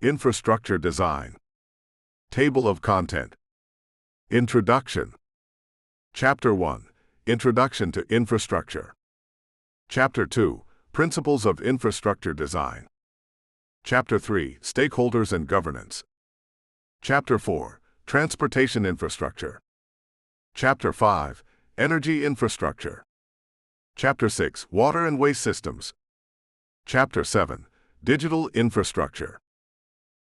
Infrastructure design. Table of content. Introduction. Chapter 1. Introduction to Infrastructure. Chapter 2. Principles of Infrastructure Design. Chapter 3. Stakeholders and Governance. Chapter 4. Transportation Infrastructure. Chapter 5. Energy Infrastructure. Chapter 6. Water and Waste Systems. Chapter 7. Digital Infrastructure.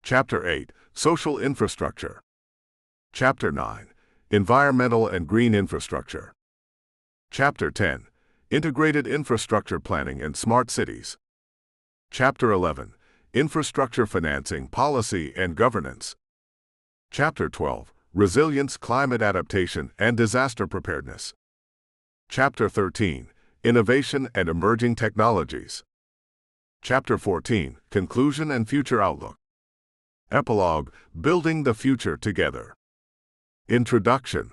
Chapter 8. Social Infrastructure. Chapter 9. Environmental and Green Infrastructure. Chapter 10. Integrated Infrastructure Planning and Smart Cities. Chapter 11. Infrastructure Financing, Policy and Governance. Chapter 12. Resilience, Climate Adaptation, and Disaster Preparedness. Chapter 13. Innovation and Emerging Technologies. Chapter 14. Conclusion and Future Outlook. Epilogue. Building the Future Together. Introduction.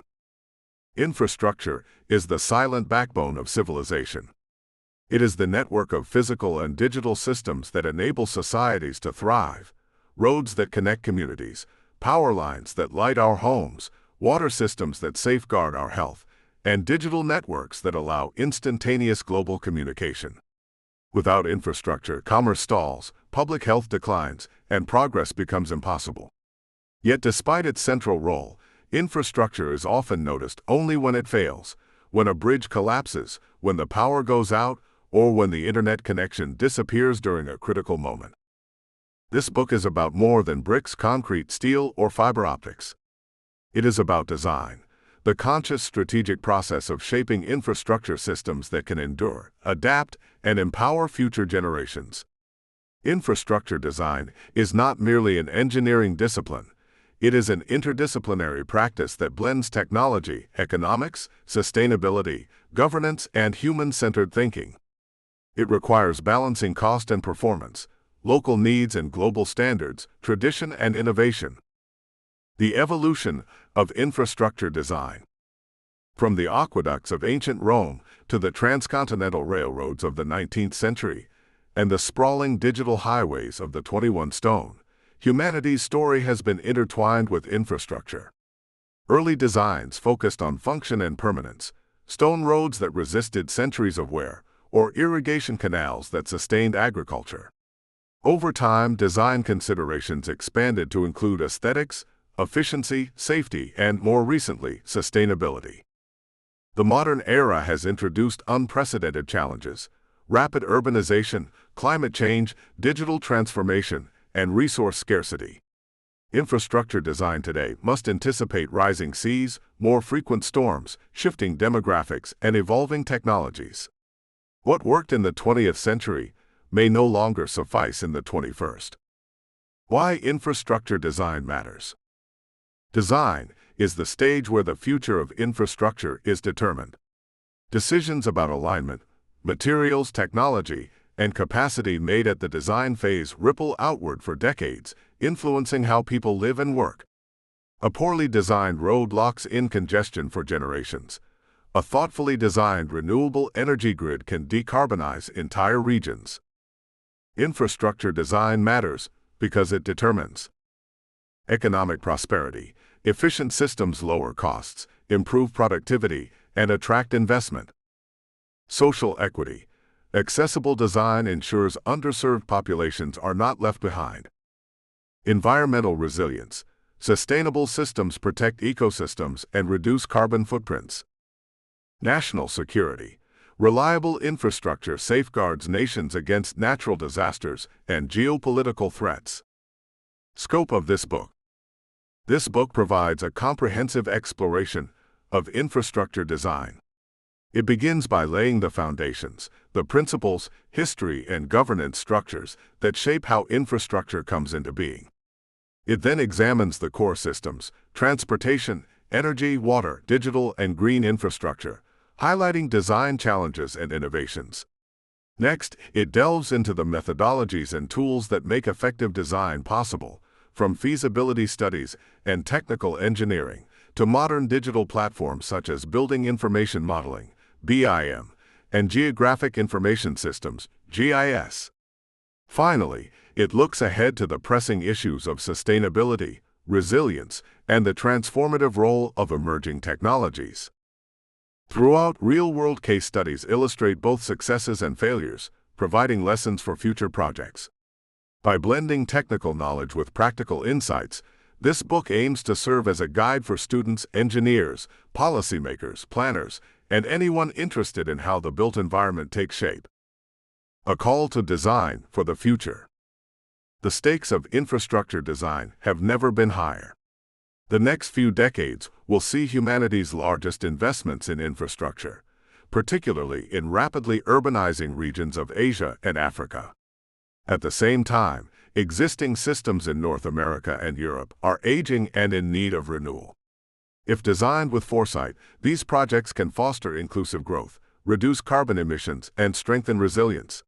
Infrastructure is the silent backbone of civilization. It is the network of physical and digital systems that enable societies to thrive, roads that connect communities, power lines that light our homes, water systems that safeguard our health, and digital networks that allow instantaneous global communication. Without infrastructure, commerce stalls, public health declines, and progress becomes impossible. Yet despite its central role, infrastructure is often noticed only when it fails, when a bridge collapses, when the power goes out, or when the internet connection disappears during a critical moment. This book is about more than bricks, concrete, steel, or fiber optics. It is about design, the conscious strategic process of shaping infrastructure systems that can endure, adapt, and empower future generations. Infrastructure design is not merely an engineering discipline. It is an interdisciplinary practice that blends technology, economics, sustainability, governance, and human-centered thinking. It requires balancing cost and performance, local needs and global standards, tradition and innovation. The evolution of infrastructure design. From the aqueducts of ancient Rome to the transcontinental railroads of the 19th century and the sprawling digital highways of the 21st stone, humanity's story has been intertwined with infrastructure. Early designs focused on function and permanence, stone roads that resisted centuries of wear, or irrigation canals that sustained agriculture. Over time, design considerations expanded to include aesthetics, efficiency, safety, and, more recently, sustainability. The modern era has introduced unprecedented challenges: rapid urbanization, climate change, digital transformation, and resource scarcity. Infrastructure design today must anticipate rising seas, more frequent storms, shifting demographics, and evolving technologies. What worked in the 20th century may no longer suffice in the 21st. Why infrastructure design matters. Design is the stage where the future of infrastructure is determined. Decisions about alignment, materials, technology, and capacity made at the design phase ripple outward for decades, influencing how people live and work. A poorly designed road locks in congestion for generations. A thoughtfully designed renewable energy grid can decarbonize entire regions. Infrastructure design matters because it determines economic prosperity. Efficient systems lower costs, improve productivity, and attract investment. Social equity. Accessible design ensures underserved populations are not left behind. Environmental resilience. Sustainable systems protect ecosystems and reduce carbon footprints. National security. Reliable infrastructure safeguards nations against natural disasters and geopolitical threats. Scope of this book. This book provides a comprehensive exploration of infrastructure design. It begins by laying the foundations, the principles, history, and governance structures that shape how infrastructure comes into being. It then examines the core systems: transportation, energy, water, digital, and green infrastructure, highlighting design challenges and innovations. Next, it delves into the methodologies and tools that make effective design possible, from feasibility studies and technical engineering to modern digital platforms such as Building Information Modeling, BIM, and Geographic Information Systems, GIS. Finally, It looks ahead to the pressing issues of sustainability, resilience, and the transformative role of emerging technologies. Throughout, real-world case studies illustrate both successes and failures, providing lessons for future projects. By blending technical knowledge with practical insights, this book aims to serve as a guide for students, engineers, policymakers, planners, and anyone interested in how the built environment takes shape. A call to design for the future. The stakes of infrastructure design have never been higher. The next few decades will see humanity's largest investments in infrastructure, particularly in rapidly urbanizing regions of Asia and Africa. At the same time, existing systems in North America and Europe are aging and in need of renewal. If designed with foresight, these projects can foster inclusive growth, reduce carbon emissions, and strengthen resilience.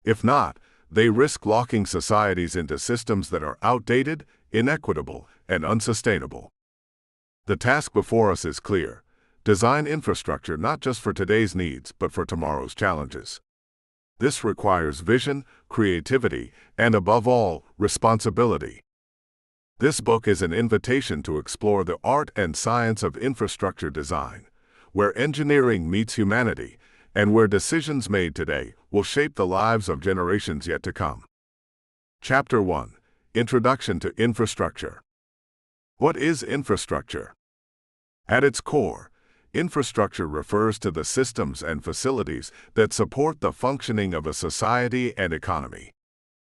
If not, they risk locking societies into systems that are outdated, inequitable, and unsustainable. The task before us is clear: design infrastructure not just for today's needs, but for tomorrow's challenges. This requires vision, creativity, and above all, responsibility. This book is an invitation to explore the art and science of infrastructure design, where engineering meets humanity, and where decisions made today will shape the lives of generations yet to come. Chapter 1: Introduction to Infrastructure. What is infrastructure? At its core, infrastructure refers to the systems and facilities that support the functioning of a society and economy.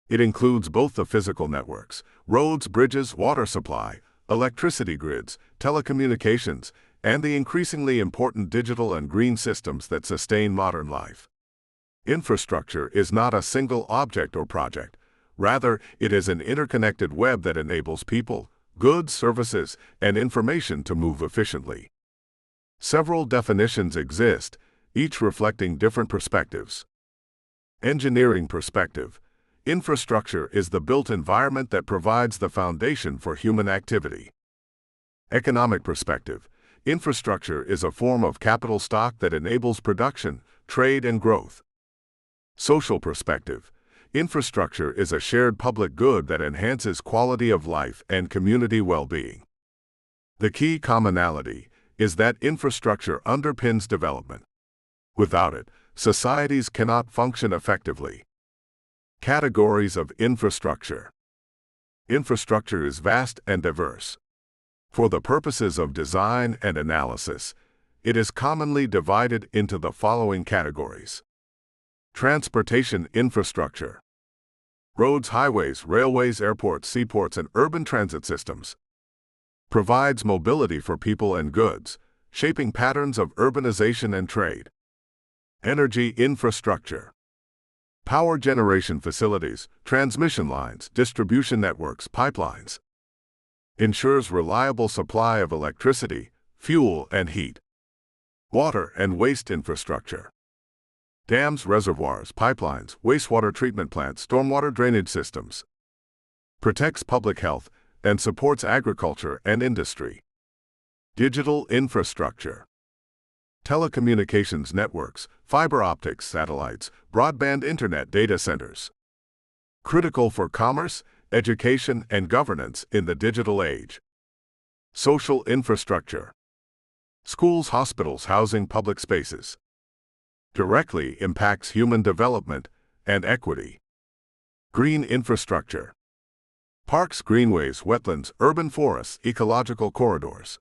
It includes both the physical networks, roads, bridges, water supply, electricity grids, telecommunications, and the increasingly important digital and green systems that sustain modern life. Infrastructure is not a single object or project. Rather, it is an interconnected web that enables people, goods, services, and information to move efficiently. Several definitions exist, each reflecting different perspectives. Engineering perspective. Infrastructure is the built environment that provides the foundation for human activity. Economic perspective. Infrastructure is a form of capital stock that enables production, trade, and growth. Social perspective. Infrastructure is a shared public good that enhances quality of life and community well-being. The key commonality is that infrastructure underpins development. Without it, societies cannot function effectively. Categories of infrastructure. Infrastructure is vast and diverse. For the purposes of design and analysis, it is commonly divided into the following categories. Transportation infrastructure. Roads, highways, railways, airports, seaports, and urban transit systems. Provides mobility for people and goods, shaping patterns of urbanization and trade. Energy infrastructure. Power generation facilities, transmission lines, distribution networks, pipelines. Ensures reliable supply of electricity, fuel, and heat. Water and waste infrastructure. Dams, reservoirs, pipelines, wastewater treatment plants, stormwater drainage systems. Protects public health and supports agriculture and industry. Digital infrastructure. Telecommunications networks, fiber optics, satellites, broadband internet data centers. Critical for commerce, education, and governance in the digital age. Social infrastructure. Schools, hospitals, housing, public spaces. Directly impacts human development and equity. Green infrastructure. Parks, greenways, wetlands, urban forests, ecological corridors.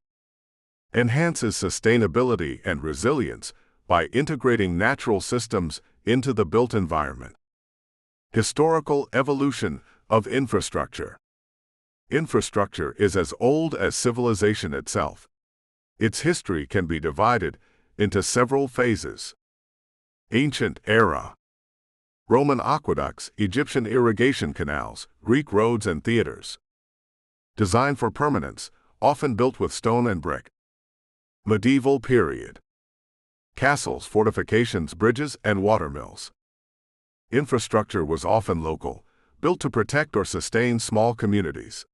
Enhances sustainability and resilience by integrating natural systems into the built environment. Historical evolution of infrastructure. Infrastructure is as old as civilization itself. Its history can be divided into several phases. Ancient era. Roman aqueducts, Egyptian irrigation canals, Greek roads and theaters. Designed for permanence, often built with stone and brick. Medieval period. Castles, fortifications, bridges, and watermills. Infrastructure was often local, built to protect or sustain small communities.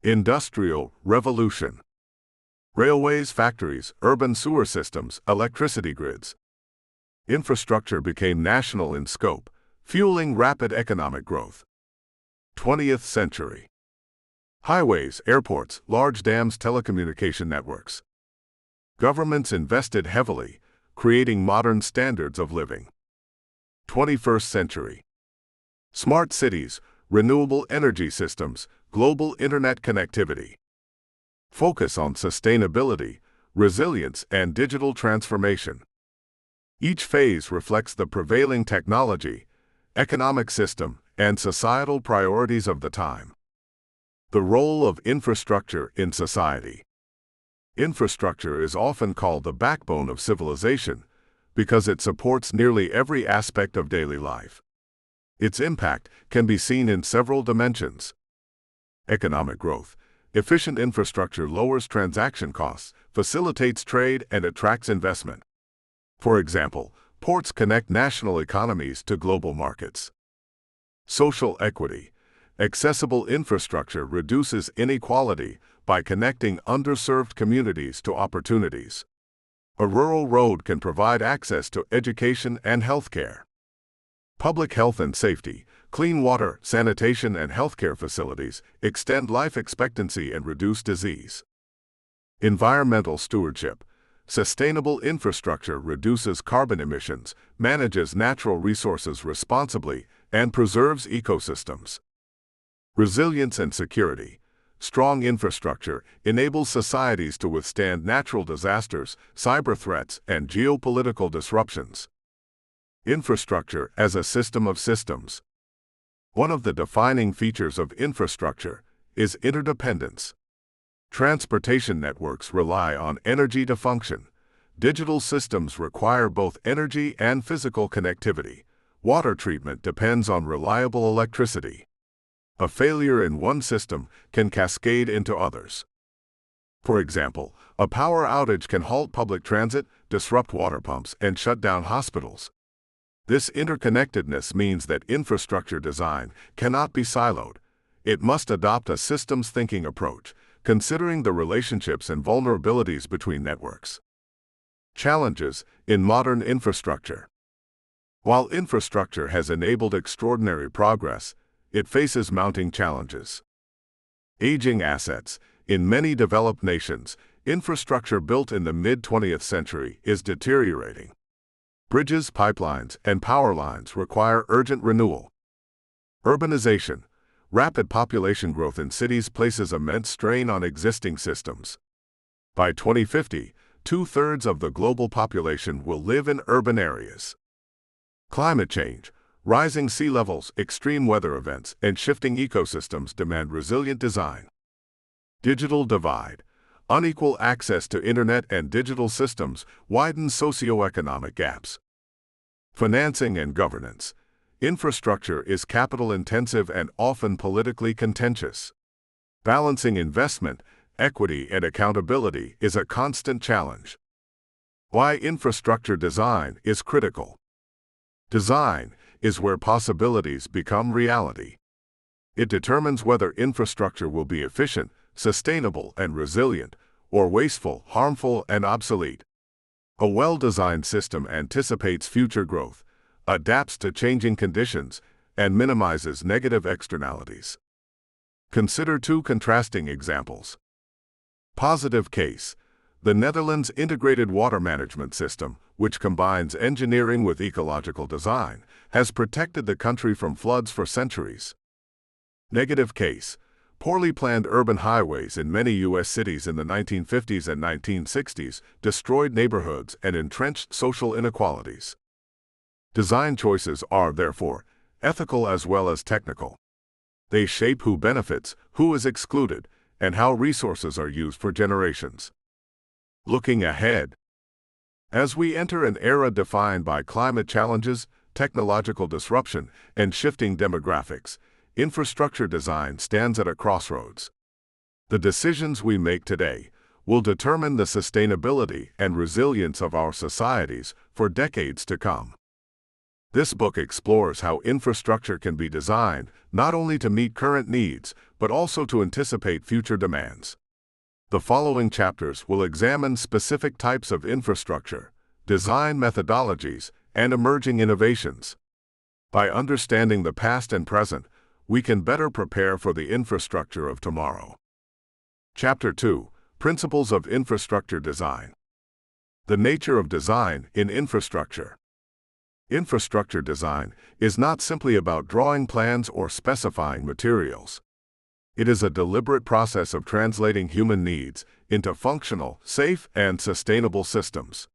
Industrial revolution. Railways, factories, urban sewer systems, electricity grids. Infrastructure became national in scope, fueling rapid economic growth. 20th century. Highways, airports, large dams, telecommunication networks. Governments invested heavily, creating modern standards of living. 21st century. Smart cities, renewable energy systems, global internet connectivity. Focus on sustainability, resilience, and digital transformation. Each phase reflects the prevailing technology, economic system, and societal priorities of the time. The role of infrastructure in society. Infrastructure is often called the backbone of civilization because it supports nearly every aspect of daily life. Its impact can be seen in several dimensions. Economic growth. Efficient infrastructure lowers transaction costs, facilitates trade, and attracts investment. For example, ports connect national economies to global markets. Social equity. Accessible infrastructure reduces inequality by connecting underserved communities to opportunities. A rural road can provide access to education and healthcare. Public health and safety. Clean water, sanitation, and healthcare facilities extend life expectancy and reduce disease. Environmental stewardship. Sustainable infrastructure reduces carbon emissions, manages natural resources responsibly, and preserves ecosystems. Resilience and security. Strong infrastructure enables societies to withstand natural disasters, cyber threats, and geopolitical disruptions. Infrastructure as a system of systems. One of the defining features of infrastructure is interdependence. Transportation networks rely on energy to function. Digital systems require both energy and physical connectivity. Water treatment depends on reliable electricity. A failure in one system can cascade into others. For example, a power outage can halt public transit, disrupt water pumps, and shut down hospitals. This interconnectedness means that infrastructure design cannot be siloed. It must adopt a systems thinking approach, considering the relationships and vulnerabilities between networks. Challenges in modern infrastructure. While infrastructure has enabled extraordinary progress, it faces mounting challenges. Aging assets. In many developed nations, infrastructure built in the mid-20th century is deteriorating. Bridges, pipelines, and power lines require urgent renewal. Urbanization. Rapid population growth in cities places immense strain on existing systems. By 2050, 2/3 of the global population will live in urban areas. Climate change. Rising sea levels, extreme weather events, and shifting ecosystems demand resilient design. Digital divide. Unequal access to internet and digital systems widens socioeconomic gaps. Financing and governance. Infrastructure is capital-intensive and often politically contentious. Balancing investment, equity, and accountability is a constant challenge. Why infrastructure design is critical. Design is where possibilities become reality. It determines whether infrastructure will be efficient, sustainable, and resilient, or wasteful, harmful, and obsolete. A well-designed system anticipates future growth, adapts to changing conditions, and minimizes negative externalities. Consider two contrasting examples. Positive case. The Netherlands' integrated water management system, which combines engineering with ecological design, has protected the country from floods for centuries. Negative case. Poorly planned urban highways in many U.S. cities in the 1950s and 1960s destroyed neighborhoods and entrenched social inequalities. Design choices are, therefore, ethical as well as technical. They shape who benefits, who is excluded, and how resources are used for generations. Looking ahead. As we enter an era defined by climate challenges, technological disruption, and shifting demographics, infrastructure design stands at a crossroads. The decisions we make today will determine the sustainability and resilience of our societies for decades to come. This book explores how infrastructure can be designed not only to meet current needs, but also to anticipate future demands. The following chapters will examine specific types of infrastructure, design methodologies, and emerging innovations. By understanding the past and present, we can better prepare for the infrastructure of tomorrow. Chapter 2: Principles of Infrastructure Design. The nature of design in infrastructure. Infrastructure design is not simply about drawing plans or specifying materials. It is a deliberate process of translating human needs into functional, safe, and sustainable systems.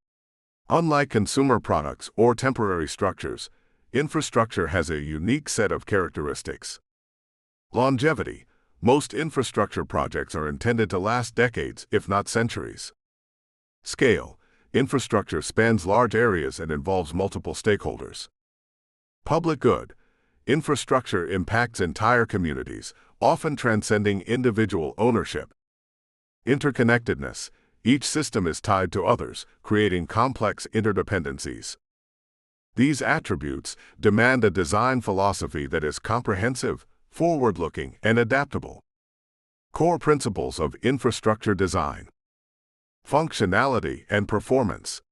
Unlike consumer products or temporary structures, infrastructure has a unique set of characteristics. Longevity. Most infrastructure projects are intended to last decades, if not centuries. Scale. Infrastructure spans large areas and involves multiple stakeholders. Public good. Infrastructure impacts entire communities, often transcending individual ownership. Interconnectedness. Each system is tied to others, creating complex interdependencies. These attributes demand a design philosophy that is comprehensive, forward-looking, and adaptable. Core principles of infrastructure design. Functionality and performance.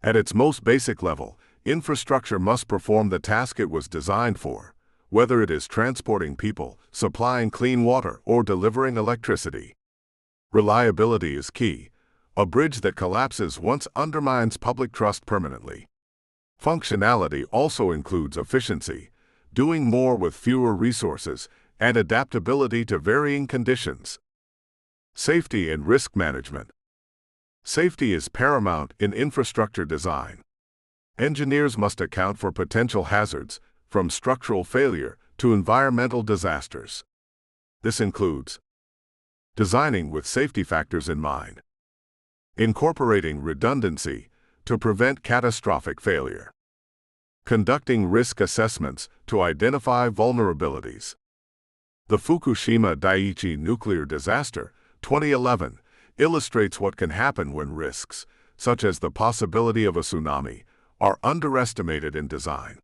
At its most basic level, infrastructure must perform the task it was designed for, whether it is transporting people, supplying clean water, or delivering electricity. Reliability is key. A bridge that collapses once undermines public trust permanently. Functionality also includes efficiency, doing more with fewer resources, and adaptability to varying conditions. Safety and risk management. Safety is paramount in infrastructure design. Engineers must account for potential hazards, from structural failure to environmental disasters. This includes designing with safety factors in mind, incorporating redundancy to prevent catastrophic failure, conducting risk assessments to identify vulnerabilities. The Fukushima Daiichi nuclear disaster, 2011, illustrates what can happen when risks, such as the possibility of a tsunami, are underestimated in design.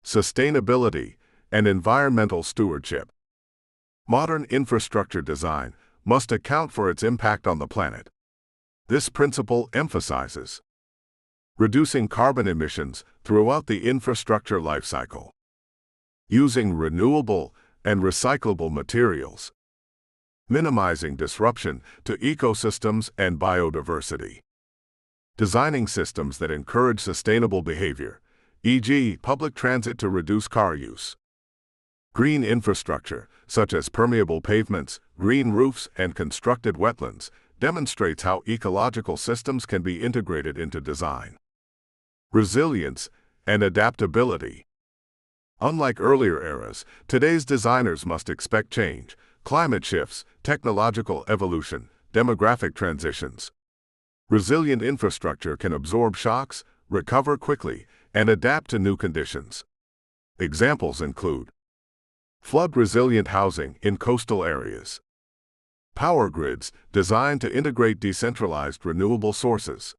Sustainability and environmental stewardship. Modern infrastructure design must account for its impact on the planet. This principle emphasizes reducing carbon emissions throughout the infrastructure lifecycle, using renewable and recyclable materials, minimizing disruption to ecosystems and biodiversity, designing systems that encourage sustainable behavior, e.g., public transit to reduce car use. Green infrastructure, such as permeable pavements, green roofs, and constructed wetlands, demonstrates how ecological systems can be integrated into design. Resilience and adaptability. Unlike earlier eras, today's designers must expect change, climate shifts, technological evolution, demographic transitions. Resilient infrastructure can absorb shocks, recover quickly, and adapt to new conditions. Examples include flood-resilient housing in coastal areas, power grids designed to integrate decentralized renewable sources,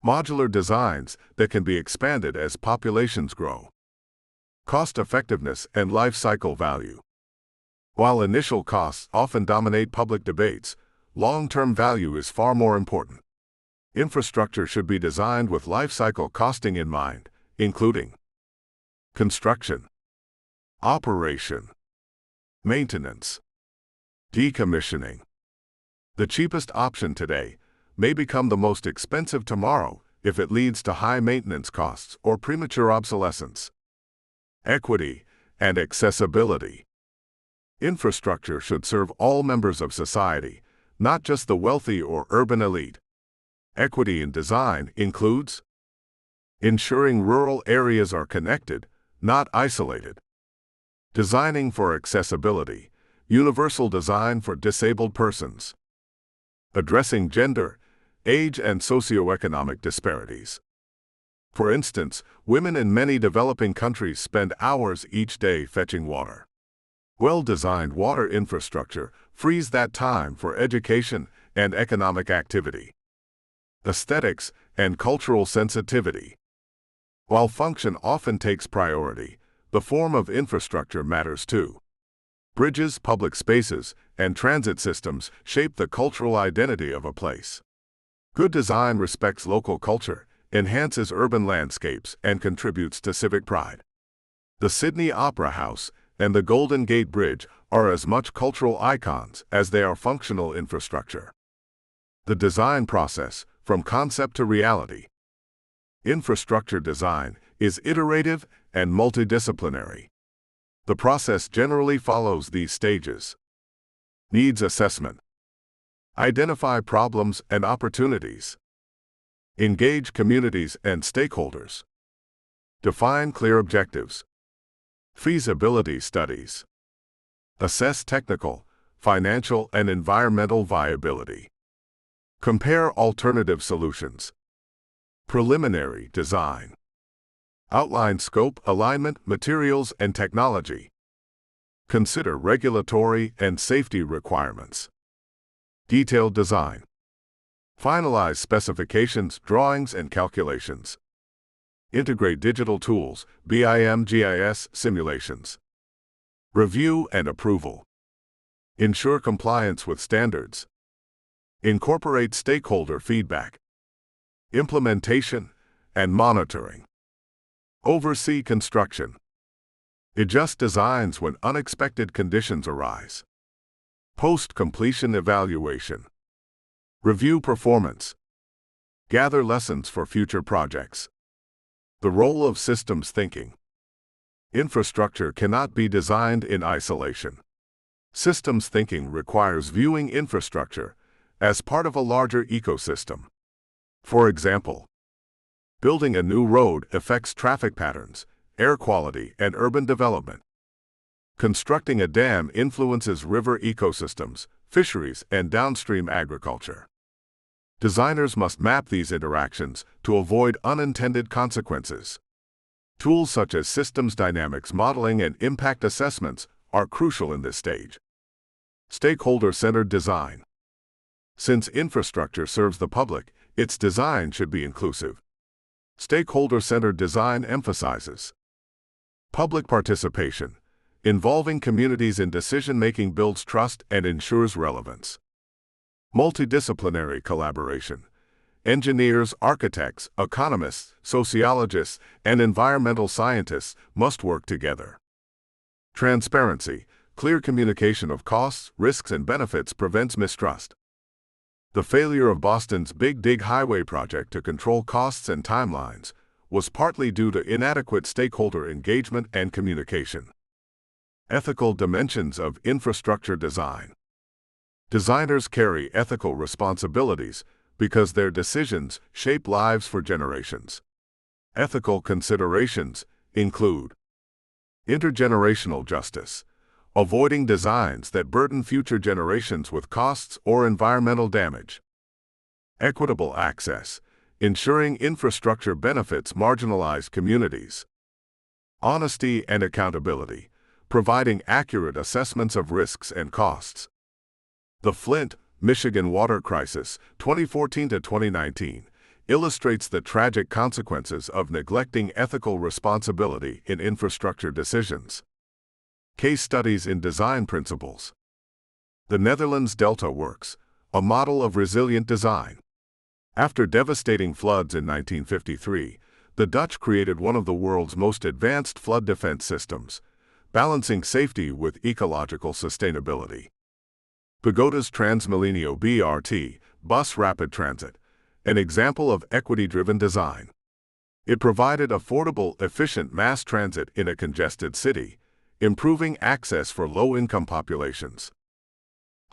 modular designs that can be expanded as populations grow. Cost-effectiveness and life cycle value. While initial costs often dominate public debates, long-term value is far more important. Infrastructure should be designed with life cycle costing in mind, including construction, operation, maintenance, decommissioning. The cheapest option today may become the most expensive tomorrow if it leads to high maintenance costs or premature obsolescence. Equity and accessibility. Infrastructure should serve all members of society, not just the wealthy or urban elite. Equity in design includes ensuring rural areas are connected, not isolated. Designing for accessibility, universal design for disabled persons. Addressing gender, age, and socioeconomic disparities. For instance, women in many developing countries spend hours each day fetching water. Well-designed water infrastructure frees that time for education and economic activity. Aesthetics and cultural sensitivity. While function often takes priority, the form of infrastructure matters too. Bridges, public spaces, and transit systems shape the cultural identity of a place. Good design respects local culture, enhances urban landscapes, and contributes to civic pride. The Sydney Opera House, and the Golden Gate Bridge are as much cultural icons as they are functional infrastructure. The design process, from concept to reality. Infrastructure design is iterative and multidisciplinary. The process generally follows these stages. Needs assessment. Identify problems and opportunities. Engage communities and stakeholders. Define clear objectives. Feasibility studies. Assess technical, financial, and environmental viability. Compare alternative solutions. Preliminary design. Outline scope, alignment, materials, and technology. Consider regulatory and safety requirements. Detailed design. Finalize specifications, drawings, and calculations. Integrate digital tools, BIM, GIS, simulations. Review and approval. Ensure compliance with standards. Incorporate stakeholder feedback. Implementation and monitoring. Oversee construction. Adjust designs when unexpected conditions arise. Post-completion evaluation. Review performance. Gather lessons for future projects. The role of systems thinking. Infrastructure cannot be designed in isolation. Systems thinking requires viewing infrastructure as part of a larger ecosystem. For example, building a new road affects traffic patterns, air quality, and urban development. Constructing a dam influences river ecosystems, fisheries, and downstream agriculture. Designers must map these interactions to avoid unintended consequences. Tools such as systems dynamics modeling and impact assessments are crucial in this stage. Stakeholder-centered design. Since infrastructure serves the public, its design should be inclusive. Stakeholder-centered design emphasizes public participation. Involving communities in decision-making builds trust and ensures relevance. Multidisciplinary collaboration. Engineers, architects, economists, sociologists, and environmental scientists must work together. Transparency. Clear communication of costs, risks, and benefits prevents mistrust. The failure of Boston's Big Dig Highway project to control costs and timelines was partly due to inadequate stakeholder engagement and communication. Ethical dimensions of infrastructure design. Designers carry ethical responsibilities because their decisions shape lives for generations. Ethical considerations include intergenerational justice, avoiding designs that burden future generations with costs or environmental damage. Equitable access, ensuring infrastructure benefits marginalized communities. Honesty and accountability, providing accurate assessments of risks and costs. The Flint, Michigan water crisis, 2014 to 2019, illustrates the tragic consequences of neglecting ethical responsibility in infrastructure decisions. Case studies in design principles. The Netherlands Delta Works, a model of resilient design. After devastating floods in 1953, the Dutch created one of the world's most advanced flood defense systems, balancing safety with ecological sustainability. Pagoda's Transmilenio BRT, bus rapid transit, an example of equity-driven design. It provided affordable, efficient mass transit in a congested city, improving access for low-income populations.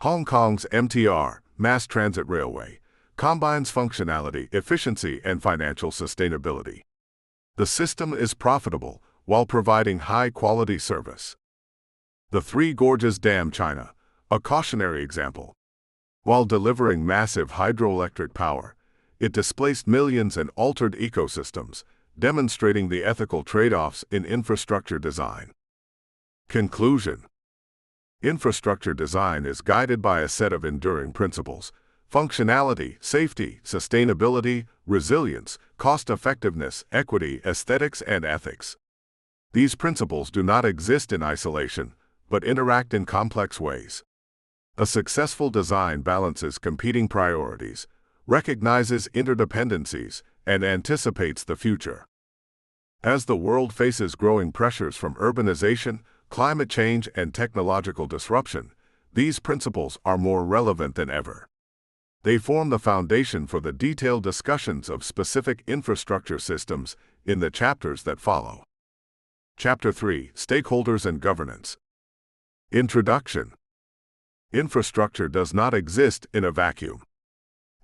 Hong Kong's MTR, Mass Transit Railway, combines functionality, efficiency, and financial sustainability. The system is profitable while providing high-quality service. The Three Gorges Dam, China, a cautionary example. While delivering massive hydroelectric power, it displaced millions and altered ecosystems, demonstrating the ethical trade-offs in infrastructure design. Conclusion. Infrastructure design is guided by a set of enduring principles: functionality, safety, sustainability, resilience, cost-effectiveness, equity, aesthetics, and ethics. These principles do not exist in isolation, but interact in complex ways. A successful design balances competing priorities, recognizes interdependencies, and anticipates the future. As the world faces growing pressures from urbanization, climate change, and technological disruption, these principles are more relevant than ever. They form the foundation for the detailed discussions of specific infrastructure systems in the chapters that follow. Chapter 3: Stakeholders and Governance. Introduction. Infrastructure does not exist in a vacuum.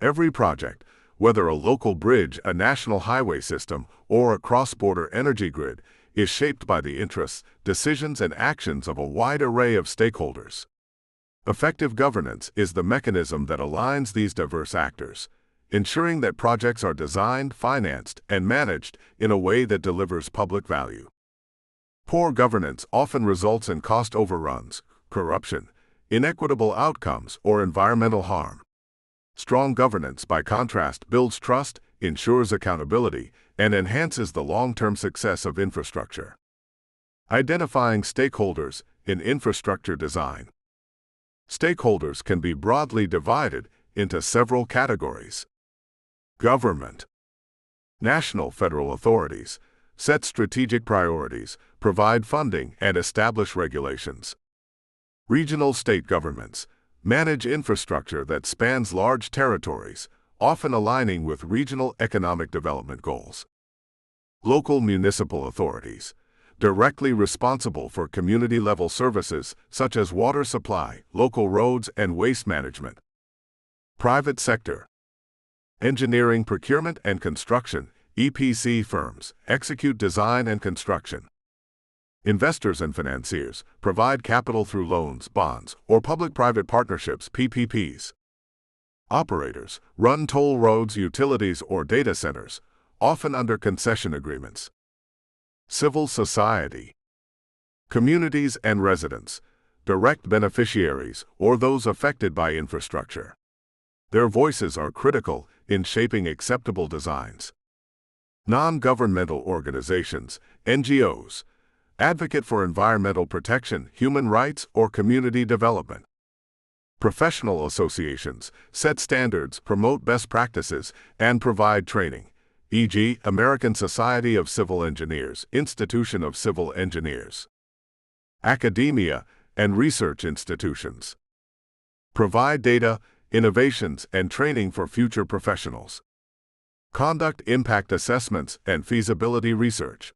Every project, whether a local bridge, a national highway system, or a cross-border energy grid, is shaped by the interests, decisions, and actions of a wide array of stakeholders. Effective governance is the mechanism that aligns these diverse actors, ensuring that projects are designed, financed, and managed in a way that delivers public value. Poor governance often results in cost overruns, corruption, inequitable outcomes, or environmental harm. Strong governance, by contrast, builds trust, ensures accountability, and enhances the long-term success of infrastructure. Identifying stakeholders in infrastructure design. Stakeholders can be broadly divided into several categories. Government. National federal authorities set strategic priorities, provide funding, and establish regulations. Regional state governments manage infrastructure that spans large territories, often aligning with regional economic development goals. Local municipal authorities, directly responsible for community-level services such as water supply, local roads, and waste management. Private sector. Engineering, procurement, and construction, EPC firms, execute design and construction. Investors and financiers provide capital through loans, bonds, or public-private partnerships, PPPs. Operators run toll roads, utilities, or data centers, often under concession agreements. Civil society. Communities and residents, direct beneficiaries, or those affected by infrastructure. Their voices are critical in shaping acceptable designs. Non-governmental organizations, NGOs, advocate for environmental protection, human rights, or community development. Professional associations set standards, promote best practices, and provide training, e.g., American Society of Civil Engineers, Institution of Civil Engineers. Academia and research institutions provide data, innovations, and training for future professionals. Conduct impact assessments and feasibility research.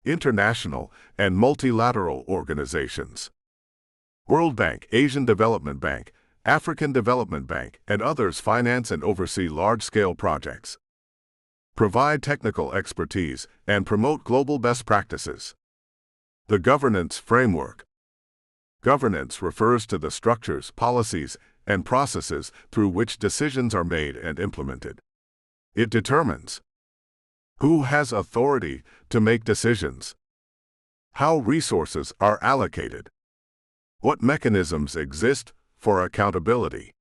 International and multilateral organizations. World Bank, Asian Development Bank, African Development Bank, and others finance and oversee large-scale projects. Provide technical expertise and promote global best practices. The governance framework. Governance refers to the structures, policies, and processes through which decisions are made and implemented. It determines who has authority to make decisions, how resources are allocated, what mechanisms exist for accountability.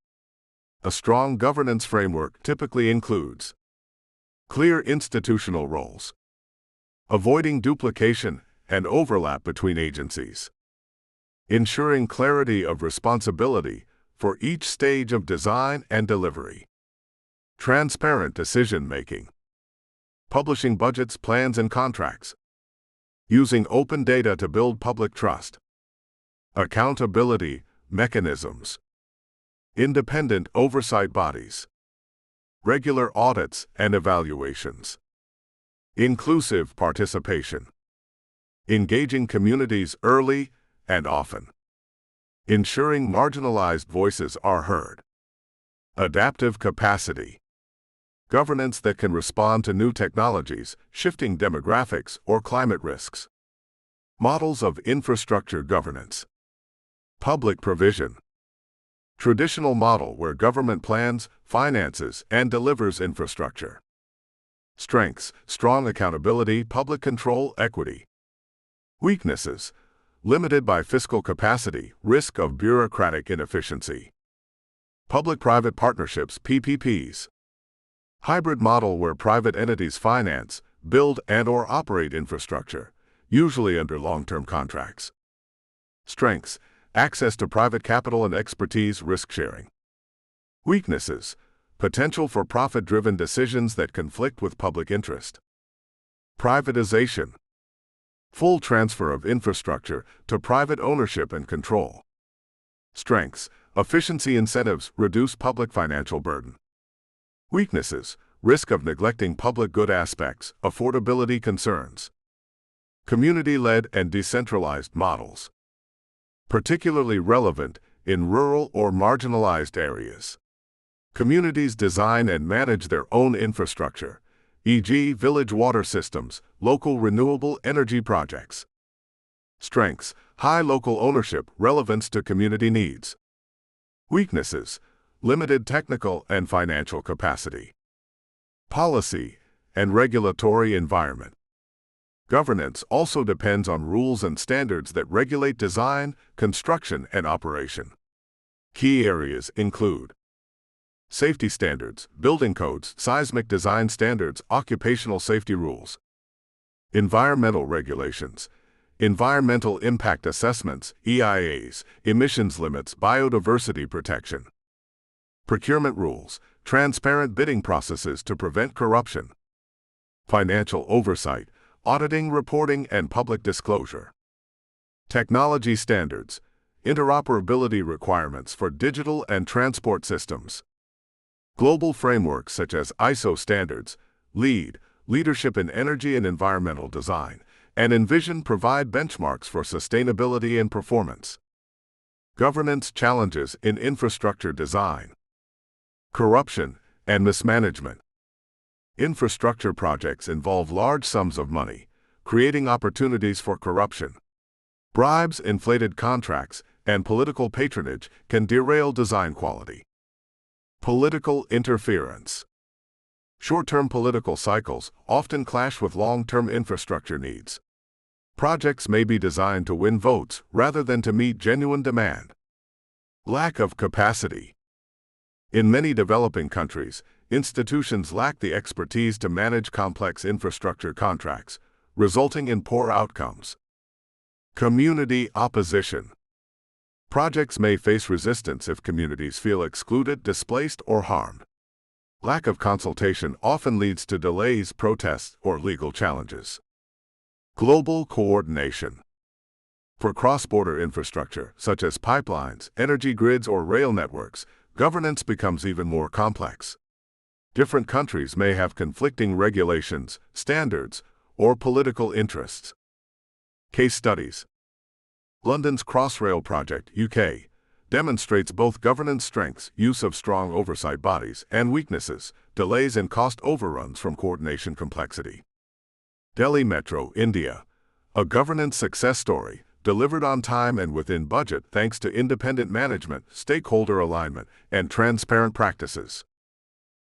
A strong governance framework typically includes clear institutional roles, avoiding duplication and overlap between agencies, ensuring clarity of responsibility for each stage of design and delivery, transparent decision-making, publishing budgets, plans, and contracts, using open data to build public trust, accountability mechanisms, independent oversight bodies, regular audits and evaluations, inclusive participation, engaging communities early and often, ensuring marginalized voices are heard, adaptive capacity, governance that can respond to new technologies, shifting demographics, or climate risks. Models of infrastructure governance. Public provision. Traditional model where government plans, finances, and delivers infrastructure. Strengths: strong accountability, public control, equity. Weaknesses: limited by fiscal capacity, risk of bureaucratic inefficiency. Public-private partnerships, PPPs. Hybrid model where private entities finance, build, and/or operate infrastructure, usually under long-term contracts. Strengths: access to private capital and expertise, risk sharing. Weaknesses: potential for profit-driven decisions that conflict with public interest. Privatization. Full transfer of infrastructure to private ownership and control. Strengths: efficiency incentives reduce public financial burden. Weaknesses: risk of neglecting public good aspects, affordability concerns. Community-led and decentralized models. Particularly relevant in rural or marginalized areas. Communities design and manage their own infrastructure, e.g., village water systems, local renewable energy projects. Strengths: high local ownership, relevance to community needs. Weaknesses: limited technical and financial capacity. Policy and regulatory environment. Governance also depends on rules and standards that regulate design, construction, and operation. Key areas include safety standards, building codes, seismic design standards, occupational safety rules. Environmental regulations, environmental impact assessments, EIAs, emissions limits, biodiversity protection. Procurement rules, transparent bidding processes to prevent corruption. Financial oversight, auditing, reporting, and public disclosure. Technology standards, interoperability requirements for digital and transport systems. Global frameworks such as ISO standards, LEED, Leadership in Energy and Environmental Design, and Envision provide benchmarks for sustainability and performance. Governance challenges in infrastructure design. Corruption and mismanagement. Infrastructure projects involve large sums of money, creating opportunities for corruption. Bribes, inflated contracts, and political patronage can derail design quality. Political interference. Short-term political cycles often clash with long-term infrastructure needs. Projects may be designed to win votes rather than to meet genuine demand. Lack of capacity. In many developing countries, institutions lack the expertise to manage complex infrastructure contracts, resulting in poor outcomes. Community opposition. Projects may face resistance if communities feel excluded, displaced, or harmed. Lack of consultation often leads to delays, protests, or legal challenges. Global coordination. For cross-border infrastructure, such as pipelines, energy grids, or rail networks, governance becomes even more complex. Different countries may have conflicting regulations, standards, or political interests. Case studies. London's Crossrail project, UK, demonstrates both governance strengths, use of strong oversight bodies, and weaknesses, delays and cost overruns from coordination complexity. Delhi Metro, India, a governance success story, delivered on time and within budget thanks to independent management, stakeholder alignment, and transparent practices.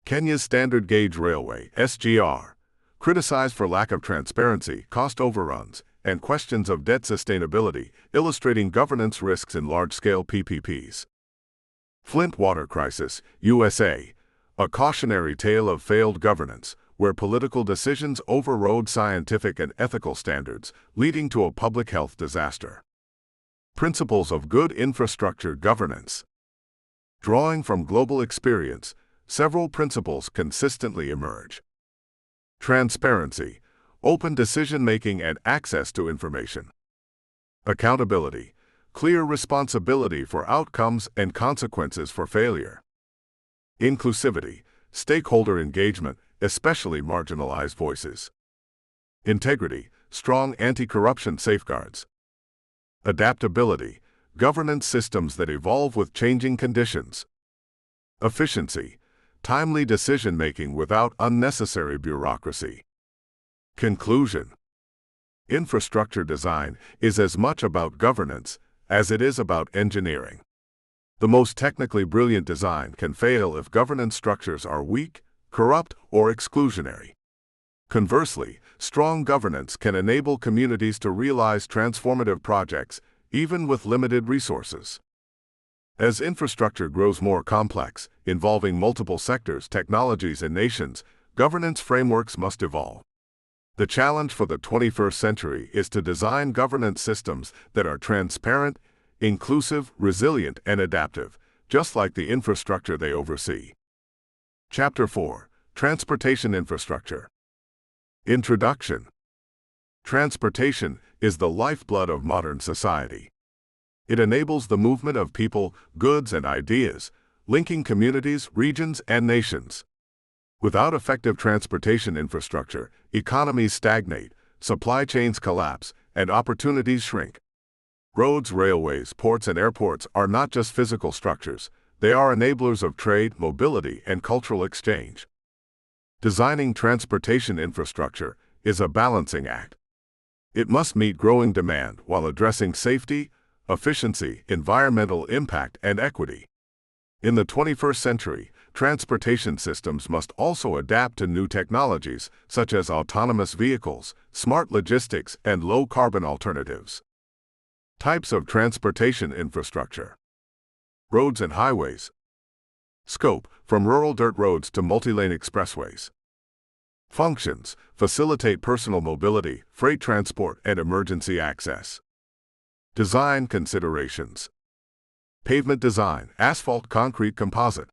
Kenya's Standard Gauge Railway, SGR, criticized for lack of transparency, cost overruns, and questions of debt sustainability, illustrating governance risks in large-scale PPPs. Flint Water Crisis, USA, a cautionary tale of failed governance, where political decisions overrode scientific and ethical standards, leading to a public health disaster. Principles of good infrastructure governance. Drawing from global experience, several principles consistently emerge. Transparency, open decision-making and access to information. Accountability, clear responsibility for outcomes and consequences for failure. Inclusivity, stakeholder engagement, especially marginalized voices. Integrity, strong anti-corruption safeguards. Adaptability, governance systems that evolve with changing conditions. Efficiency, timely decision-making without unnecessary bureaucracy. Conclusion. Infrastructure design is as much about governance as it is about engineering. The most technically brilliant design can fail if governance structures are weak, corrupt, or exclusionary. Conversely, strong governance can enable communities to realize transformative projects, even with limited resources. As infrastructure grows more complex, involving multiple sectors, technologies, and nations, governance frameworks must evolve. The challenge for the 21st century is to design governance systems that are transparent, inclusive, resilient, and adaptive, just like the infrastructure they oversee. Chapter 4. Transportation Infrastructure. Introduction. Transportation is the lifeblood of modern society. It enables the movement of people, goods, and ideas, linking communities, regions, and nations. Without effective transportation infrastructure, economies stagnate, supply chains collapse, and opportunities shrink. Roads, railways, ports, and airports are not just physical structures, they are enablers of trade, mobility, and cultural exchange. Designing transportation infrastructure is a balancing act. It must meet growing demand while addressing safety, efficiency, environmental impact, and equity. In the 21st century, transportation systems must also adapt to new technologies such as autonomous vehicles, smart logistics, and low-carbon alternatives. Types of transportation infrastructure. Roads and highways. Scope, from rural dirt roads to multi-lane expressways. Functions, facilitate personal mobility, freight transport, and emergency access. Design considerations. Pavement design, asphalt, concrete, composite.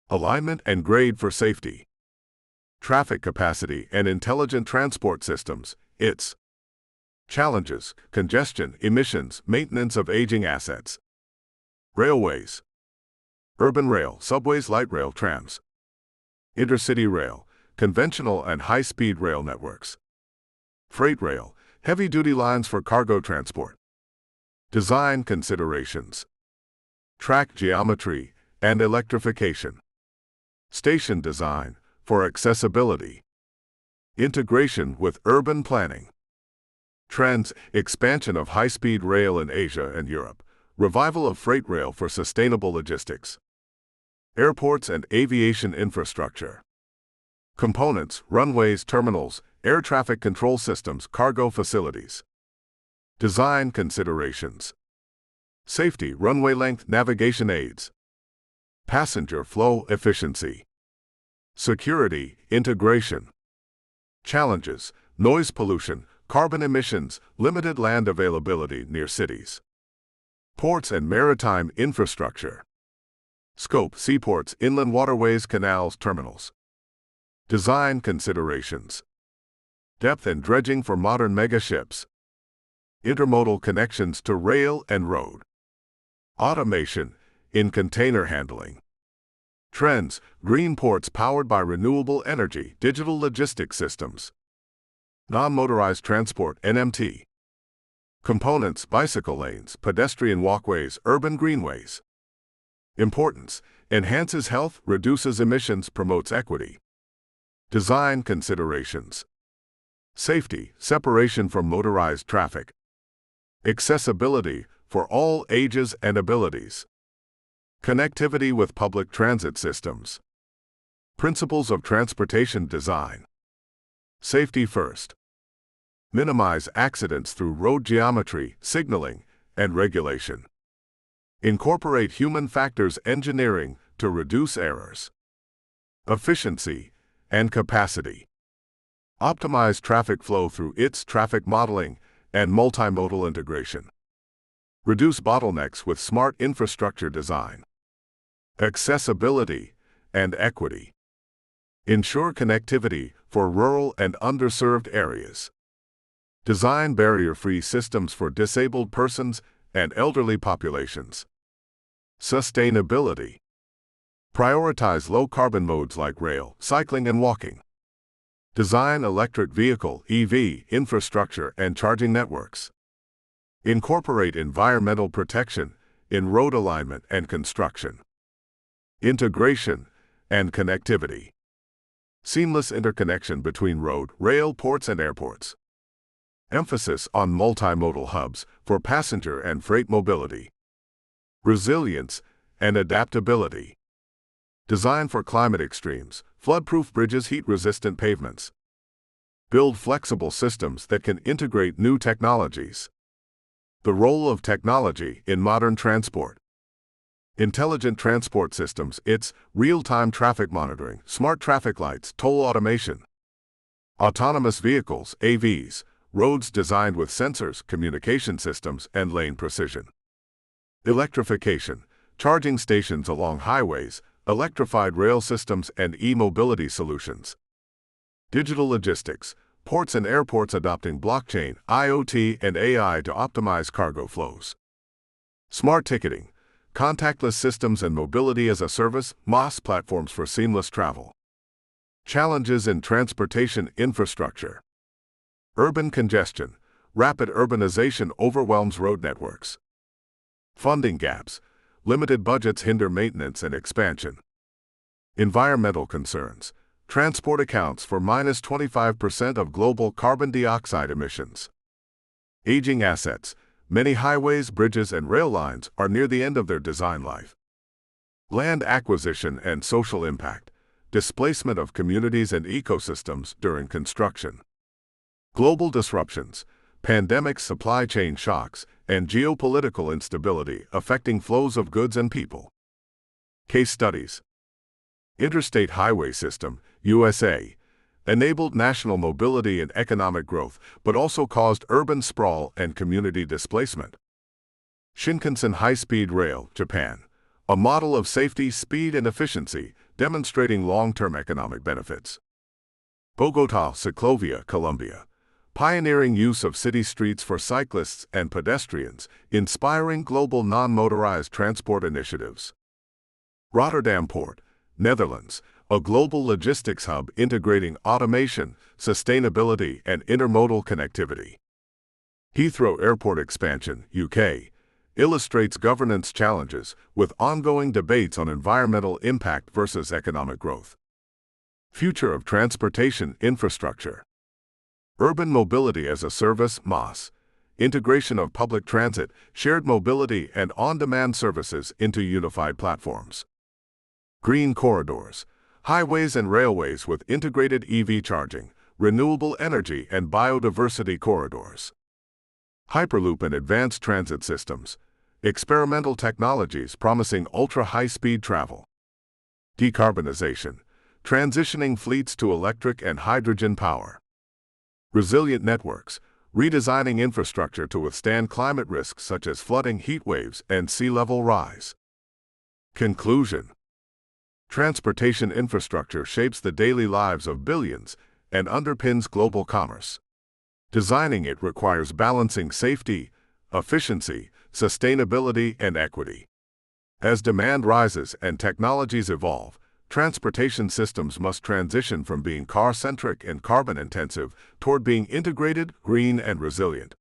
Alignment and grade for safety. Traffic capacity and intelligent transport systems, ITS. Challenges, congestion, emissions, maintenance of aging assets. Railways. Urban rail, subways, light rail, trams. Intercity rail, conventional and high-speed rail networks. Freight rail, heavy-duty lines for cargo transport. Design considerations. Track geometry and electrification. Station design for accessibility. Integration with urban planning. Trends, expansion of high-speed rail in Asia and Europe, revival of freight rail for sustainable logistics. Airports and aviation infrastructure. Components, runways, terminals, air traffic control systems, cargo facilities. Design considerations. Safety, runway length, navigation aids. Passenger flow efficiency. Security, integration. Challenges, noise pollution, carbon emissions, limited land availability near cities. Ports and maritime infrastructure. Scope, seaports, inland waterways, canals, terminals. Design considerations. Depth and dredging for modern megaships. Intermodal connections to rail and road. Automation in container handling. Trends, green ports powered by renewable energy, digital logistics systems. Non-motorized transport, NMT. Components, bicycle lanes, pedestrian walkways, urban greenways. Importance, enhances health, reduces emissions, promotes equity. Design considerations. Safety, separation from motorized traffic. Accessibility, for all ages and abilities. Connectivity with public transit systems. Principles of transportation design. Safety first. Minimize accidents through road geometry, signaling, and regulation. Incorporate human factors engineering to reduce errors. Efficiency and capacity. Optimize traffic flow through ITS traffic modeling and multimodal integration. Reduce bottlenecks with smart infrastructure design. Accessibility and equity. Ensure connectivity for rural and underserved areas. Design barrier-free systems for disabled persons and elderly populations. Sustainability. Prioritize low-carbon modes like rail, cycling, and walking. Design electric vehicle (EV) infrastructure and charging networks. Incorporate environmental protection in road alignment and construction. Integration and connectivity. Seamless interconnection between road, rail, ports, and airports. Emphasis on multimodal hubs for passenger and freight mobility. Resilience and adaptability. Design for climate extremes, flood-proof bridges, heat-resistant pavements. Build flexible systems that can integrate new technologies. The role of technology in modern transport. Intelligent transport systems, ITS, real-time traffic monitoring, smart traffic lights, toll automation. Autonomous vehicles, AVs, roads designed with sensors, communication systems, and lane precision. Electrification, charging stations along highways, electrified rail systems, and e-mobility solutions. Digital logistics, Ports and airports adopting blockchain, IoT, and AI to optimize cargo flows. Smart ticketing, contactless systems and mobility as a service, MaaS platforms for seamless travel. Challenges in transportation infrastructure. Urban congestion, rapid urbanization overwhelms road networks. Funding gaps, limited budgets hinder maintenance and expansion. Environmental concerns, transport accounts for -25% of global carbon dioxide emissions. Aging assets, many highways, bridges, and rail lines are near the end of their design life. Land acquisition and social impact, displacement of communities and ecosystems during construction. Global disruptions, pandemics, supply chain shocks, and geopolitical instability affecting flows of goods and people. Case studies. Interstate Highway System, USA, enabled national mobility and economic growth, but also caused urban sprawl and community displacement. Shinkansen High-Speed Rail, Japan, a model of safety, speed, and efficiency, demonstrating long-term economic benefits. Bogotá Ciclovia, Colombia, pioneering use of city streets for cyclists and pedestrians, inspiring global non-motorized transport initiatives. Rotterdam Port, Netherlands, a global logistics hub integrating automation, sustainability, and intermodal connectivity. Heathrow Airport expansion, UK, illustrates governance challenges with ongoing debates on environmental impact versus economic growth. Future of transportation infrastructure. Urban mobility as a service, MaaS, integration of public transit, shared mobility, and on-demand services into unified platforms. Green corridors, highways and railways with integrated EV charging, renewable energy, and biodiversity corridors. Hyperloop and advanced transit systems, experimental technologies promising ultra-high-speed travel. Decarbonization, transitioning fleets to electric and hydrogen power. Resilient networks, redesigning infrastructure to withstand climate risks such as flooding, heat waves, and sea level rise. Conclusion. Transportation infrastructure shapes the daily lives of billions and underpins global commerce. Designing it requires balancing safety, efficiency, sustainability, and equity. As demand rises and technologies evolve, transportation systems must transition from being car-centric and carbon-intensive toward being integrated, green, and resilient.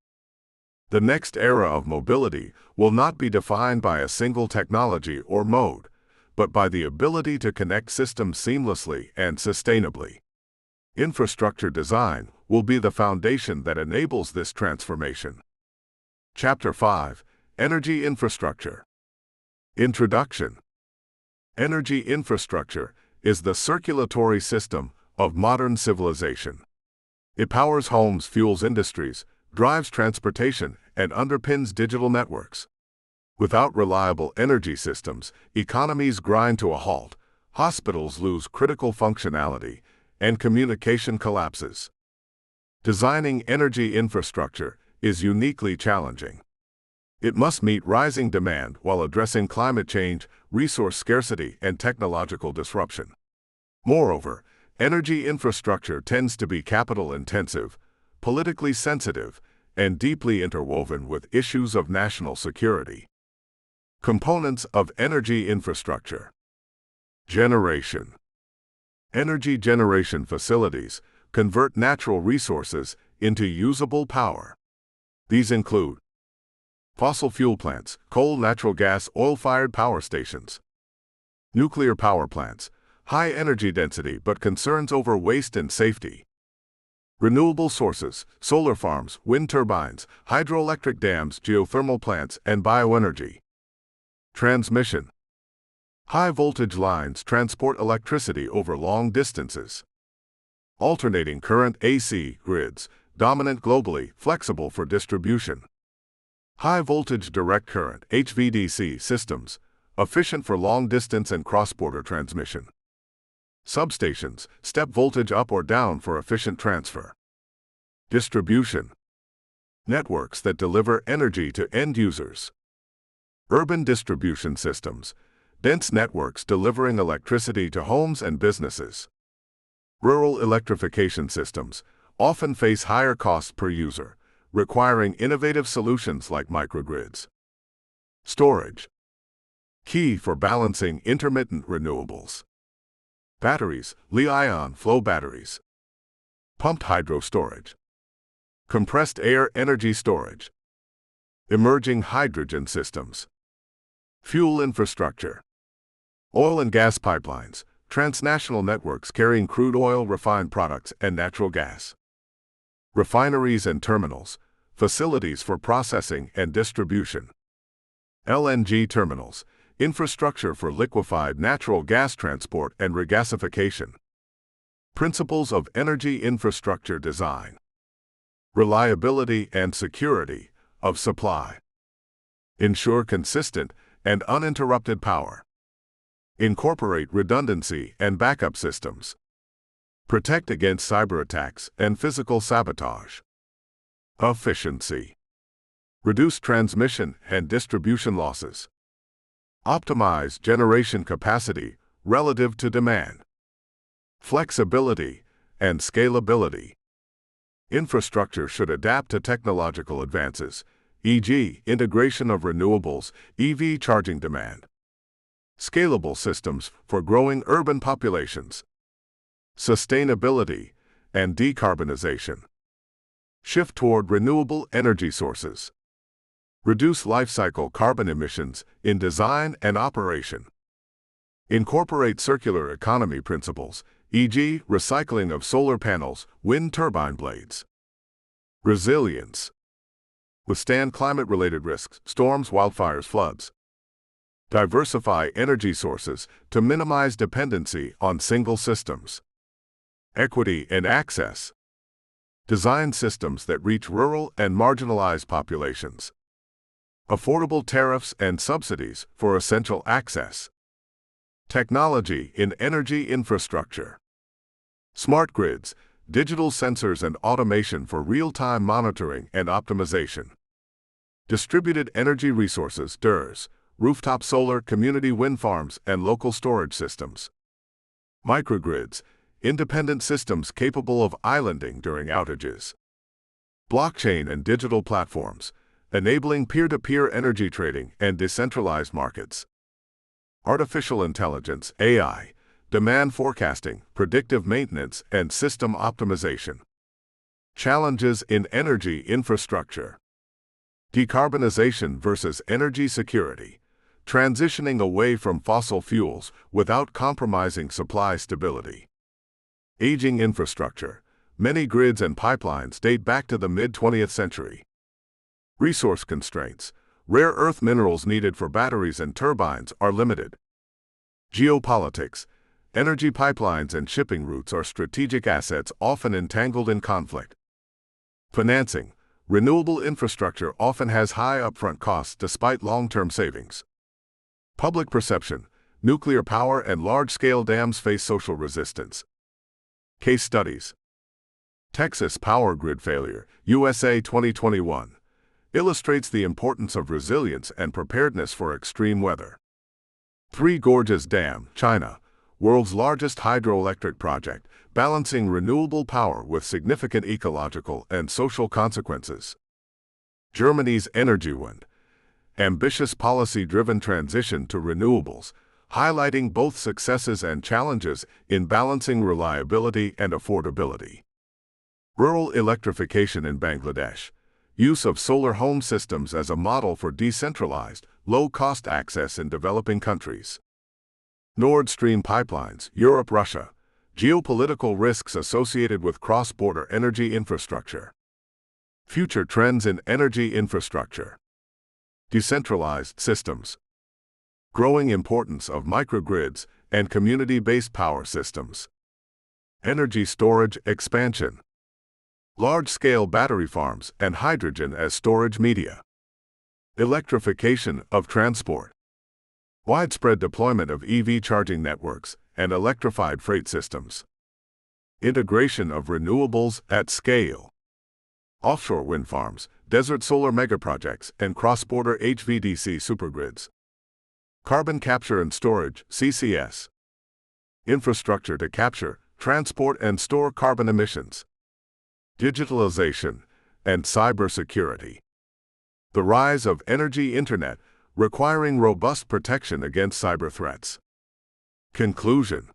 The next era of mobility will not be defined by a single technology or mode, but by the ability to connect systems seamlessly and sustainably. Infrastructure design will be the foundation that enables this transformation. Chapter 5: Energy Infrastructure. Introduction. Energy infrastructure is the circulatory system of modern civilization. It powers homes, fuels industries, drives transportation, and underpins digital networks. Without reliable energy systems, economies grind to a halt, hospitals lose critical functionality, and communication collapses. Designing energy infrastructure is uniquely challenging. It must meet rising demand while addressing climate change, resource scarcity, and technological disruption. Moreover, energy infrastructure tends to be capital-intensive, politically sensitive, and deeply interwoven with issues of national security. Components of energy infrastructure. Generation. Energy generation facilities convert natural resources into usable power. These include fossil fuel plants, coal, natural gas, oil-fired power stations. Nuclear power plants, high energy density but concerns over waste and safety. Renewable sources, solar farms, wind turbines, hydroelectric dams, geothermal plants, and bioenergy. Transmission. High voltage lines transport electricity over long distances. Alternating current AC grids, dominant globally, flexible for distribution. High voltage direct current HVDC systems, efficient for long distance and cross-border transmission. Substations, step voltage up or down for efficient transfer. Distribution. Networks that deliver energy to end users. Urban distribution systems, dense networks delivering electricity to homes and businesses. Rural electrification systems, often face higher costs per user, requiring innovative solutions like microgrids. Storage. Key for balancing intermittent renewables. Batteries, Li-ion flow batteries. Pumped hydro storage. Compressed air energy storage. Emerging hydrogen systems. Fuel infrastructure. Oil and gas pipelines, transnational networks carrying crude oil, refined products, and natural gas. Refineries and terminals, facilities for processing and distribution. LNG terminals, infrastructure for liquefied natural gas transport and regasification. Principles of energy infrastructure design. Reliability and security of supply. Ensure consistent and uninterrupted power. Incorporate redundancy and backup systems. Protect against cyber attacks and physical sabotage. Efficiency. Reduce transmission and distribution losses. Optimize generation capacity relative to demand. Flexibility and scalability. Infrastructure should adapt to technological advances, e.g., integration of renewables, EV charging demand. Scalable systems for growing urban populations. Sustainability and decarbonization. Shift toward renewable energy sources. Reduce life cycle carbon emissions in design and operation. Incorporate circular economy principles, e.g., recycling of solar panels, wind turbine blades. Resilience. Withstand climate-related risks, storms, wildfires, floods. Diversify energy sources to minimize dependency on single systems. Equity and access. Design systems that reach rural and marginalized populations. Affordable tariffs and subsidies for essential access. Technology in energy infrastructure. Smart grids, digital sensors and automation for real-time monitoring and optimization. Distributed energy resources, DERs, rooftop solar, community wind farms, and local storage systems. Microgrids, independent systems capable of islanding during outages. Blockchain and digital platforms, enabling peer-to-peer energy trading and decentralized markets. Artificial intelligence, AI, demand forecasting, predictive maintenance, and system optimization. Challenges in energy infrastructure. Decarbonization versus energy security, transitioning away from fossil fuels without compromising supply stability. Aging infrastructure, many grids and pipelines date back to the mid-20th century. Resource constraints, rare earth minerals needed for batteries and turbines are limited. Geopolitics, energy pipelines and shipping routes are strategic assets often entangled in conflict. Financing, renewable infrastructure often has high upfront costs despite long-term savings. Public perception, nuclear power and large-scale dams face social resistance. Case studies. Texas power grid failure, USA 2021, illustrates the importance of resilience and preparedness for extreme weather. Three Gorges Dam, China, world's largest hydroelectric project, balancing renewable power with significant ecological and social consequences. Germany's Energy Wind, ambitious policy-driven transition to renewables, highlighting both successes and challenges in balancing reliability and affordability. Rural electrification in Bangladesh, use of solar home systems as a model for decentralized, low-cost access in developing countries. Nord Stream pipelines, Europe, Russia, geopolitical risks associated with cross-border energy infrastructure. Future trends in energy infrastructure. Decentralized systems. Growing importance of microgrids and community-based power systems. Energy storage expansion. Large-scale battery farms and hydrogen as storage media. Electrification of transport. Widespread deployment of EV charging networks and electrified freight systems. Integration of renewables at scale. Offshore wind farms, desert solar megaprojects, and cross-border HVDC supergrids. Carbon capture and storage, CCS. Infrastructure to capture, transport, and store carbon emissions. digitalization, and cybersecurity. The rise of energy internet, requiring robust protection against cyber threats. Conclusion.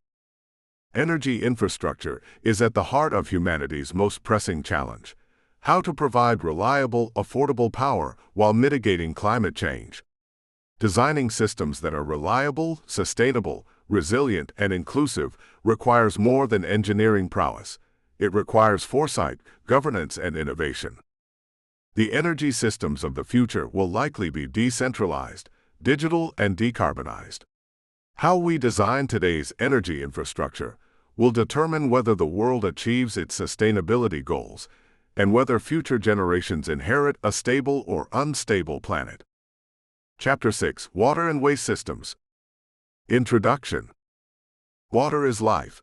Energy infrastructure is at the heart of humanity's most pressing challenge: how to provide reliable, affordable power while mitigating climate change. Designing systems that are reliable, sustainable, resilient, and inclusive requires more than engineering prowess. It requires foresight, governance, and innovation. The energy systems of the future will likely be decentralized, digital, and decarbonized. How we design today's energy infrastructure will determine whether the world achieves its sustainability goals and whether future generations inherit a stable or unstable planet. Chapter 6: Water and Waste Systems. Introduction. Water is life.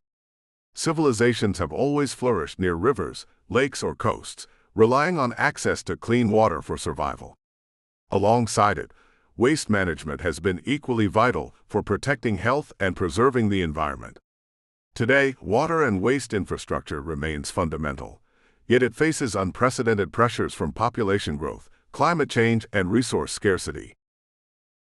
Civilizations have always flourished near rivers, lakes, or coasts, relying on access to clean water for survival. Alongside it, waste management has been equally vital for protecting health and preserving the environment. Today, water and waste infrastructure remains fundamental, yet it faces unprecedented pressures from population growth, climate change, and resource scarcity.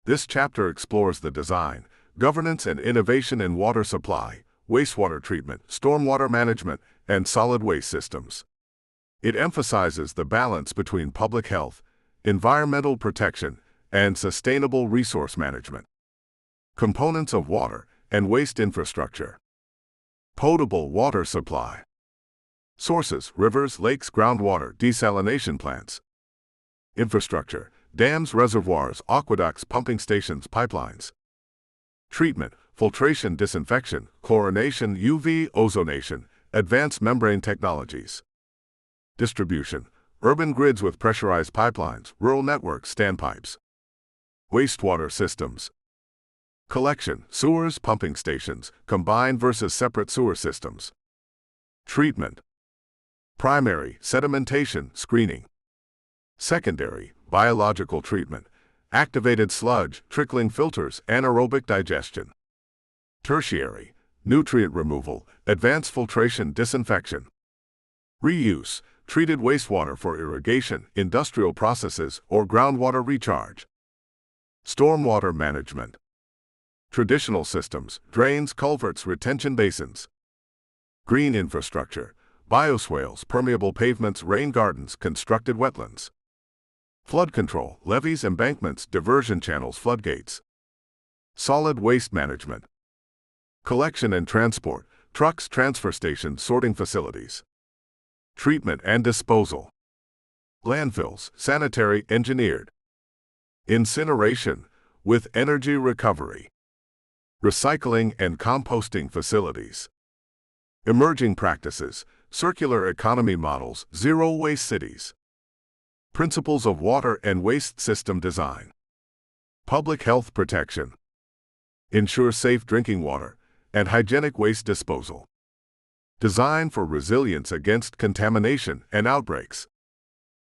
This chapter explores the design, governance, and innovation in water supply, wastewater treatment, stormwater management, and solid waste systems. It emphasizes the balance between public health, environmental protection, and sustainable resource management. Components of water and waste infrastructure. Potable water supply. Sources: rivers, lakes, groundwater, desalination plants. Infrastructure: dams, reservoirs, aqueducts, pumping stations, pipelines. Treatment: filtration, disinfection, chlorination, UV ozonation, advanced membrane technologies. Distribution: urban grids with pressurized pipelines, rural networks, standpipes. Wastewater systems. Collection: sewers, pumping stations, combined versus separate sewer systems. Treatment: primary, sedimentation, screening. Secondary, biological treatment, activated sludge, trickling filters, anaerobic digestion. Tertiary, nutrient removal, advanced filtration, disinfection. Reuse, treated wastewater for irrigation, industrial processes, or groundwater recharge. Stormwater management. Traditional systems: drains, culverts, retention basins. Green infrastructure: bioswales, permeable pavements, rain gardens, constructed wetlands. Flood control: levees, embankments, diversion channels, floodgates. Solid waste management. Collection and transport: trucks, transfer stations, sorting facilities. Treatment and disposal. Landfills: sanitary, engineered. Incineration, with energy recovery. Recycling and composting facilities. Emerging practices: circular economy models, zero-waste cities. Principles of water and waste system design. Public health protection. Ensure safe drinking water and hygienic waste disposal. Design for resilience against contamination and outbreaks.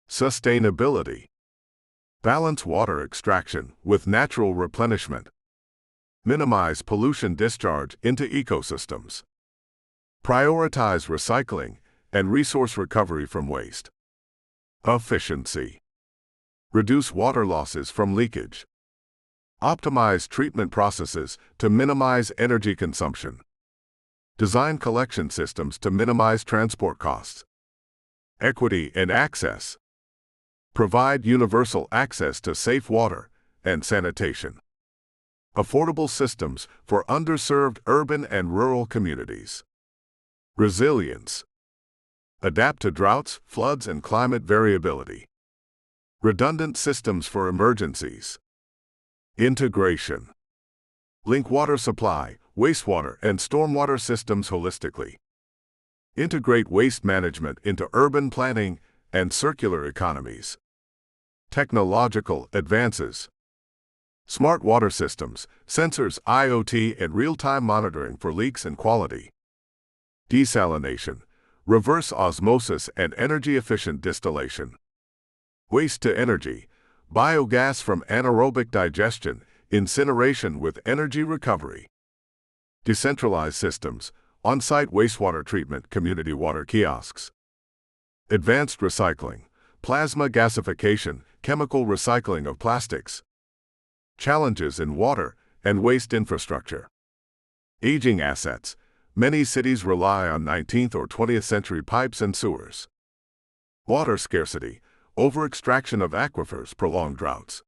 Sustainability. Balance water extraction with natural replenishment. Minimize pollution discharge into ecosystems. Prioritize recycling and resource recovery from waste. Efficiency. Reduce water losses from leakage. Optimize treatment processes to minimize energy consumption. Design collection systems to minimize transport costs. Equity and access. Provide universal access to safe water and sanitation. Affordable systems for underserved urban and rural communities. Resilience. Adapt to droughts, floods, and climate variability. Redundant systems for emergencies. Integration. Link water supply, wastewater, and stormwater systems holistically. Integrate waste management into urban planning and circular economies. Technological advances. Smart water systems, sensors, IoT, and real-time monitoring for leaks and quality. Desalination, reverse osmosis, and energy-efficient distillation. Waste-to-energy, biogas from anaerobic digestion, incineration with energy recovery. Decentralized systems, on-site wastewater treatment, community water kiosks. Advanced recycling, plasma gasification, chemical recycling of plastics. Challenges in water and waste infrastructure. Aging assets. Many cities rely on 19th or 20th century pipes and sewers. Water scarcity, over-extraction of aquifers, prolonged droughts.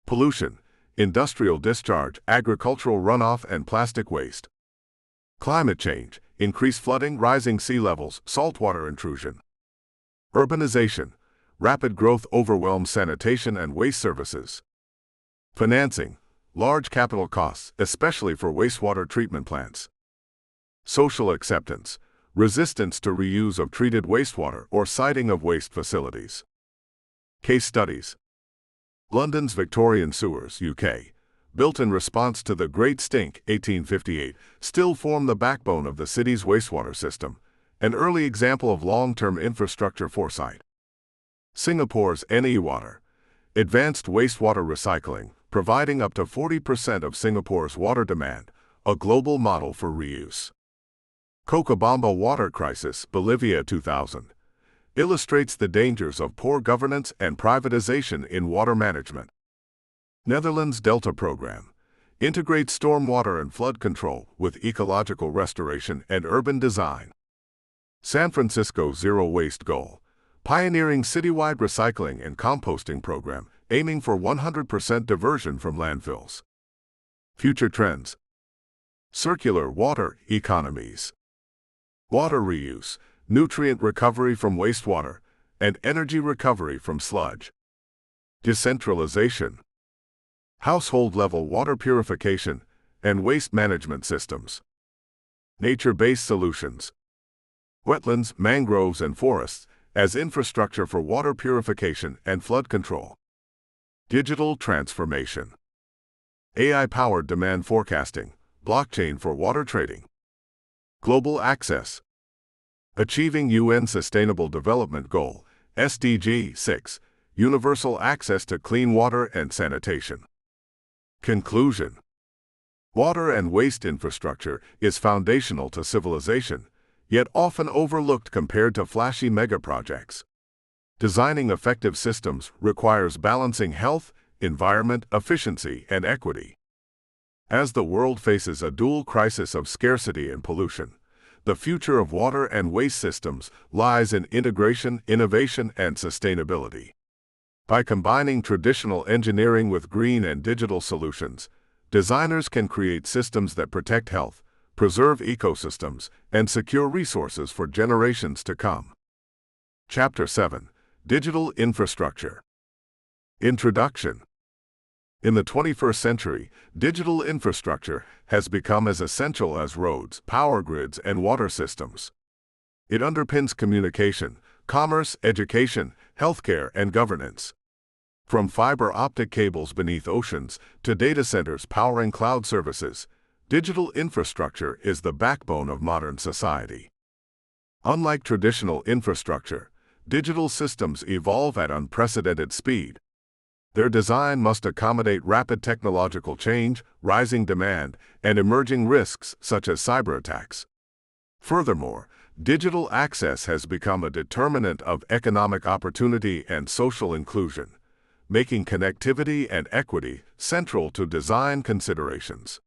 Pollution, industrial discharge, agricultural runoff, and plastic waste. Climate change, increased flooding, rising sea levels, saltwater intrusion. Urbanization, rapid growth overwhelms sanitation and waste services. Financing, large capital costs, especially for wastewater treatment plants. Social acceptance, resistance to reuse of treated wastewater or siting of waste facilities. Case studies. London's Victorian sewers, UK, built in response to the Great Stink, 1858, still form the backbone of the city's wastewater system, an early example of long-term infrastructure foresight. Singapore's NE Water, advanced wastewater recycling, providing up to 40% of Singapore's water demand, a global model for reuse. Cochabamba water crisis, Bolivia 2000, illustrates the dangers of poor governance and privatization in water management. Netherlands Delta Program integrates stormwater and flood control with ecological restoration and urban design. San Francisco Zero Waste Goal, pioneering citywide recycling and composting program aiming for 100% diversion from landfills. Future trends. Circular water economies. Water reuse, nutrient recovery from wastewater, and energy recovery from sludge. Decentralization. Household-level water purification and waste management systems. Nature-based solutions. Wetlands, mangroves, and forests as infrastructure for water purification and flood control. Digital transformation. AI-powered demand forecasting, blockchain for water trading. Global access. Achieving UN Sustainable Development Goal, SDG 6, universal access to clean water and sanitation. Conclusion. Water and waste infrastructure is foundational to civilization, yet often overlooked compared to flashy megaprojects. Designing effective systems requires balancing health, environment, efficiency, and equity. As the world faces a dual crisis of scarcity and pollution, the future of water and waste systems lies in integration, innovation, and sustainability. By combining traditional engineering with green and digital solutions, designers can create systems that protect health, preserve ecosystems, and secure resources for generations to come. Chapter 7. Digital Infrastructure. Introduction. In the 21st century, digital infrastructure has become as essential as roads, power grids, and water systems. It underpins communication, commerce, education, healthcare, and governance. From fiber optic cables beneath oceans to data centers powering cloud services, digital infrastructure is the backbone of modern society. Unlike traditional infrastructure, digital systems evolve at unprecedented speed. Their design must accommodate rapid technological change, rising demand, and emerging risks such as cyber attacks. Furthermore, digital access has become a determinant of economic opportunity and social inclusion, making connectivity and equity central to design considerations.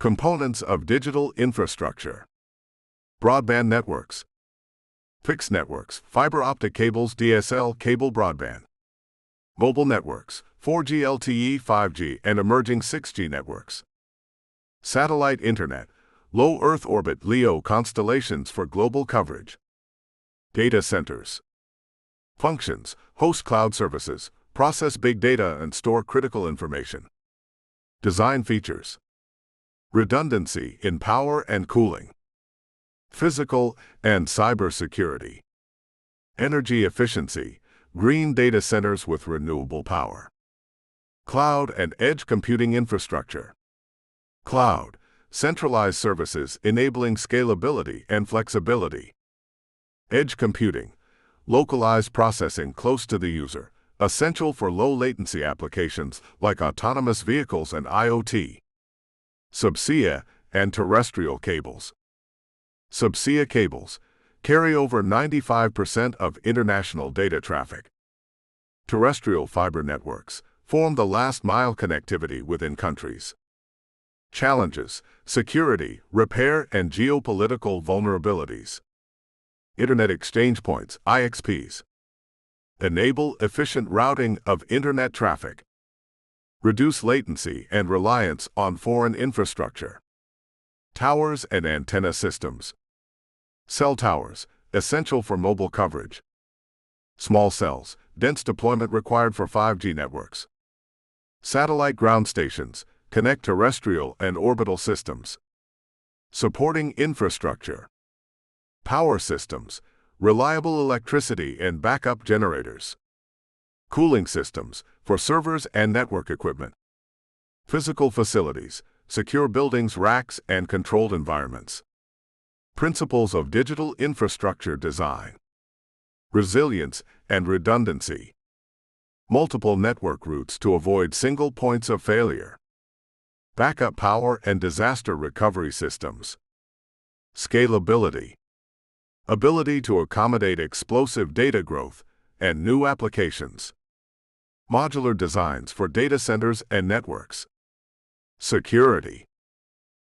Components of digital infrastructure. Broadband networks. Fixed networks, fiber optic cables, DSL, cable broadband. Mobile networks, 4G LTE, 5G, and emerging 6G networks. Satellite internet, low Earth orbit LEO constellations for global coverage. Data centers. Functions, host cloud services, process big data and store critical information. Design features. Redundancy in power and cooling. Physical and cyber security. Energy efficiency, green data centers with renewable power. Cloud and edge computing infrastructure. Cloud, centralized services enabling scalability and flexibility. Edge computing, localized processing close to the user, essential for low-latency applications like autonomous vehicles and IoT. Subsea and terrestrial cables. Subsea cables, carry over 95% of international data traffic. Terrestrial fiber networks form the last-mile connectivity within countries. Challenges: security, repair, and geopolitical vulnerabilities. Internet exchange points, IXPs, enable efficient routing of internet traffic. Reduce latency and reliance on foreign infrastructure. Towers and antenna systems. Cell towers, essential for mobile coverage. Small cells, dense deployment required for 5G networks. Satellite ground stations, connect terrestrial and orbital systems. Supporting infrastructure. Power systems, reliable electricity and backup generators. Cooling systems, for servers and network equipment. Physical facilities, secure buildings, racks, and controlled environments. Principles of digital infrastructure design. Resilience and redundancy. Multiple network routes to avoid single points of failure. Backup power and disaster recovery systems. Scalability. Ability to accommodate explosive data growth and new applications. Modular designs for data centers and networks. Security.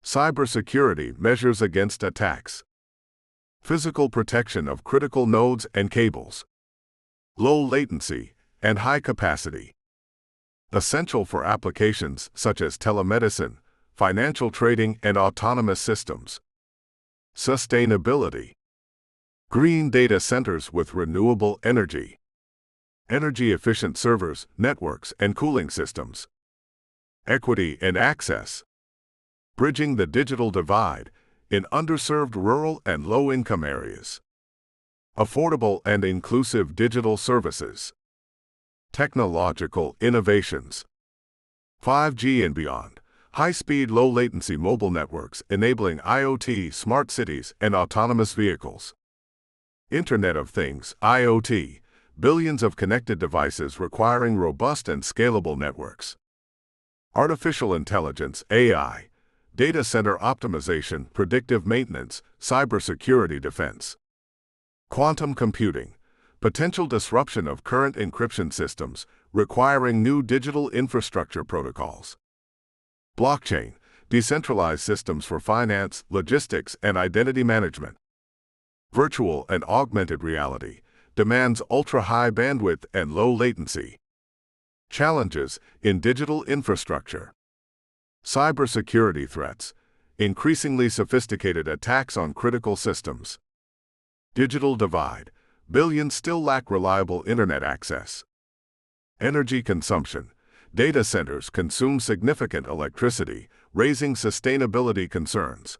Cybersecurity measures against attacks. Physical protection of critical nodes and cables. Low latency and high capacity. Essential for applications such as telemedicine, financial trading, and autonomous systems. Sustainability. Green data centers with renewable energy. Energy-efficient servers, networks, and cooling systems. Equity and access. Bridging the digital divide in underserved rural and low-income areas. Affordable and inclusive digital services. Technological innovations. 5G and beyond. High-speed, low-latency mobile networks enabling IoT, smart cities, and autonomous vehicles. Internet of Things, IoT. Billions of connected devices requiring robust and scalable networks. Artificial intelligence, AI. Data center optimization, predictive maintenance, cybersecurity defense. Quantum computing. Potential disruption of current encryption systems, requiring new digital infrastructure protocols. Blockchain. Decentralized systems for finance, logistics, and identity management. Virtual and augmented reality. Demands ultra-high bandwidth and low latency. Challenges in digital infrastructure. Cybersecurity threats. Increasingly sophisticated attacks on critical systems. Digital divide. Billions still lack reliable internet access. Energy consumption. Data centers consume significant electricity, raising sustainability concerns.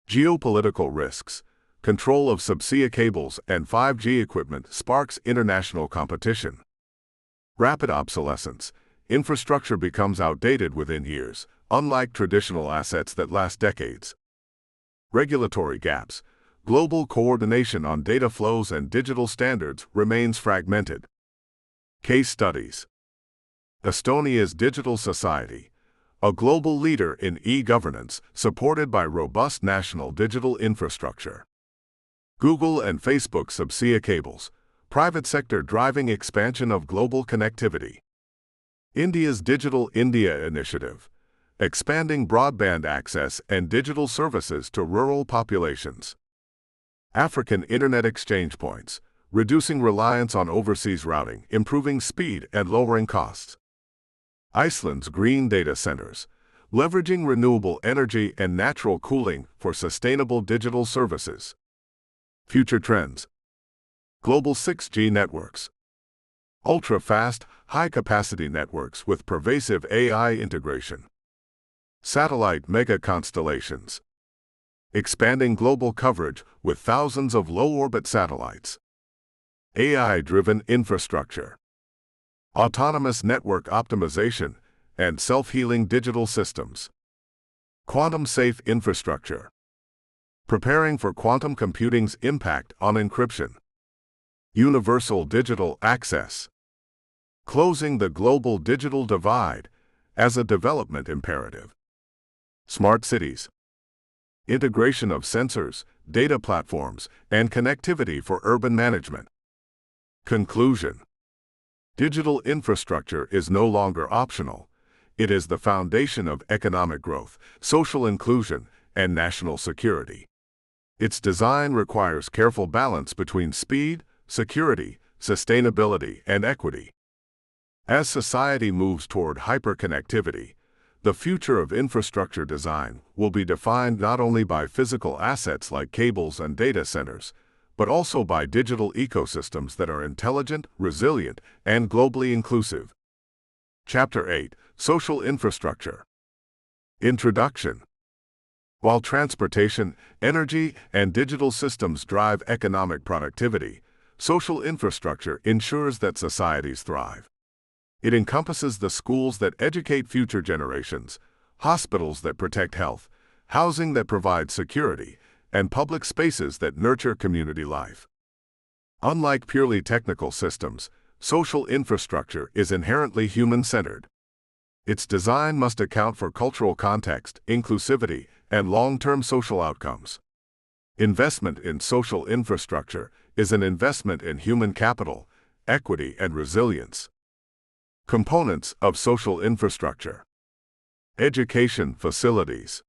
Geopolitical risks. Control of subsea cables and 5G equipment sparks international competition. Rapid obsolescence. Infrastructure becomes outdated within years, unlike traditional assets that last decades. Regulatory gaps. Global coordination on data flows and digital standards remains fragmented. Case studies. Estonia's digital society. A global leader in e-governance, supported by robust national digital infrastructure. Google and Facebook subsea cables. Private sector driving expansion of global connectivity. India's Digital India Initiative. Expanding broadband access and digital services to rural populations. African Internet Exchange Points. Reducing reliance on overseas routing, improving speed and lowering costs. Iceland's Green Data Centers. Leveraging renewable energy and natural cooling for sustainable digital services. Future trends. Global 6G networks. Ultra-fast, high-capacity networks with pervasive AI integration. Satellite mega-constellations. Expanding global coverage with thousands of low-orbit satellites. AI-driven infrastructure. Autonomous network optimization and self-healing digital systems. Quantum-safe infrastructure. Preparing for quantum computing's impact on encryption. Universal digital access. Closing the global digital divide as a development imperative. Smart cities. integration of sensors, data platforms, and connectivity for urban management. Conclusion. Digital infrastructure is no longer optional. It is the foundation of economic growth, social inclusion, and national security. Its design requires careful balance between speed, security, sustainability, and equity. As society moves toward hyperconnectivity, the future of infrastructure design will be defined not only by physical assets like cables and data centers, but also by digital ecosystems that are intelligent, resilient, and globally inclusive. Chapter 8: Social Infrastructure. Introduction. While transportation, energy, and digital systems drive economic productivity, social infrastructure ensures that societies thrive. It encompasses the schools that educate future generations, hospitals that protect health, housing that provides security, and public spaces that nurture community life. Unlike purely technical systems, social infrastructure is inherently human-centered. Its design must account for cultural context, inclusivity, and long-term social outcomes. Investment in social infrastructure is an investment in human capital, equity, and resilience. Components of social infrastructure. Education facilities.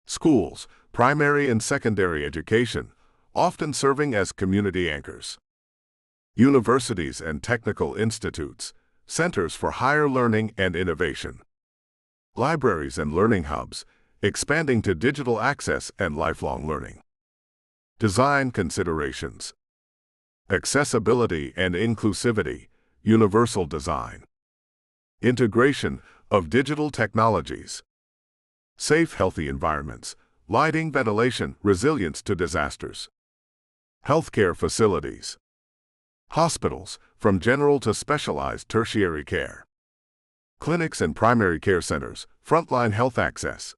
Schools, primary and secondary education, often serving as community anchors. Universities and technical institutes, centers for higher learning and innovation. Libraries and learning hubs, expanding to digital access and lifelong learning. Design considerations. Accessibility and inclusivity, universal design. Integration of digital technologies. Safe, healthy environments, lighting, ventilation, resilience to disasters. Healthcare facilities. Hospitals, from general to specialized tertiary care. Clinics and primary care centers, frontline health access.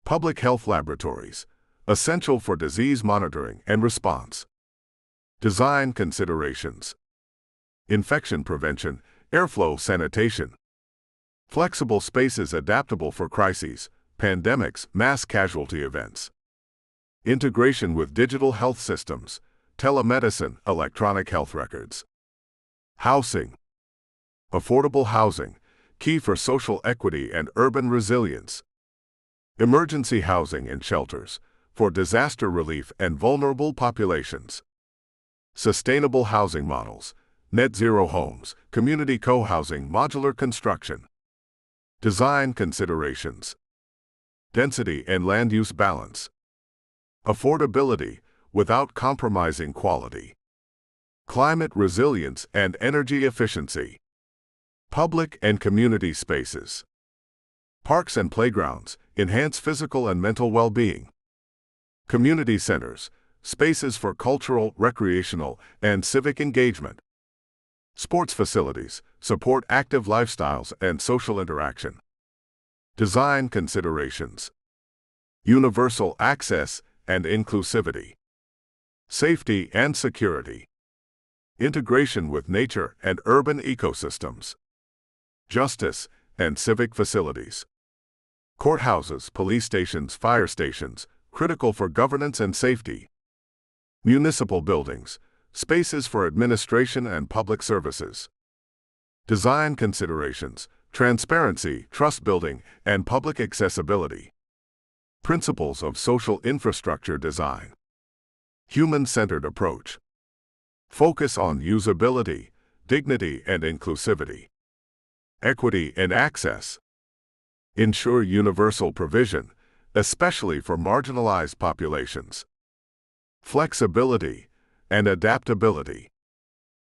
Public health laboratories, essential for disease monitoring and response. Design considerations. Infection prevention, airflow sanitation. Flexible spaces adaptable for crises, pandemics, mass casualty events. Integration with digital health systems, telemedicine, electronic health records. Housing. Affordable housing, key for social equity and urban resilience. Emergency housing and shelters, for disaster relief and vulnerable populations. Sustainable housing models, net zero homes, community co-housing, modular construction. Design considerations. Density and land use balance. Affordability, without compromising quality. Climate resilience and energy efficiency. Public and community spaces. Parks and playgrounds, enhance physical and mental well-being. Community centers, spaces for cultural, recreational, and civic engagement. Sports facilities, support active lifestyles and social interaction. Design considerations. Universal access and inclusivity. Safety and security. Integration with nature and urban ecosystems. Justice and civic facilities. Courthouses, police stations, fire stations, critical for governance and safety. Municipal buildings, spaces for administration and public services. Design considerations, transparency, trust building, and public accessibility. Principles of social infrastructure design. Human-centered approach. Focus on usability, dignity, and inclusivity. Equity and access. Ensure universal provision, especially for marginalized populations. Flexibility and adaptability.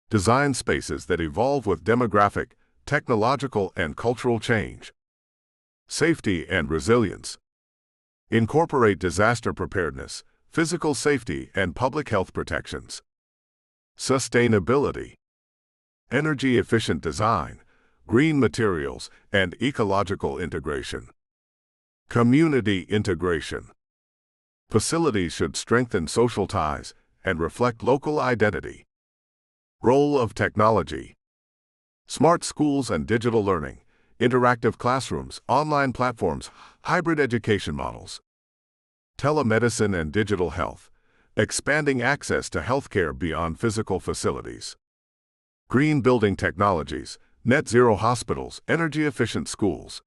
Design spaces that evolve with demographic, technological, and cultural change. Safety and resilience. Incorporate disaster preparedness, physical safety, and public health protections. Sustainability. Energy-efficient design, green materials, and ecological integration. Community integration. Facilities should strengthen social ties and reflect local identity. Role of technology. Smart schools and digital learning, interactive classrooms, online platforms, hybrid education models. telemedicine and digital health, expanding access to healthcare beyond physical facilities. Green building technologies, net zero hospitals, energy-efficient schools.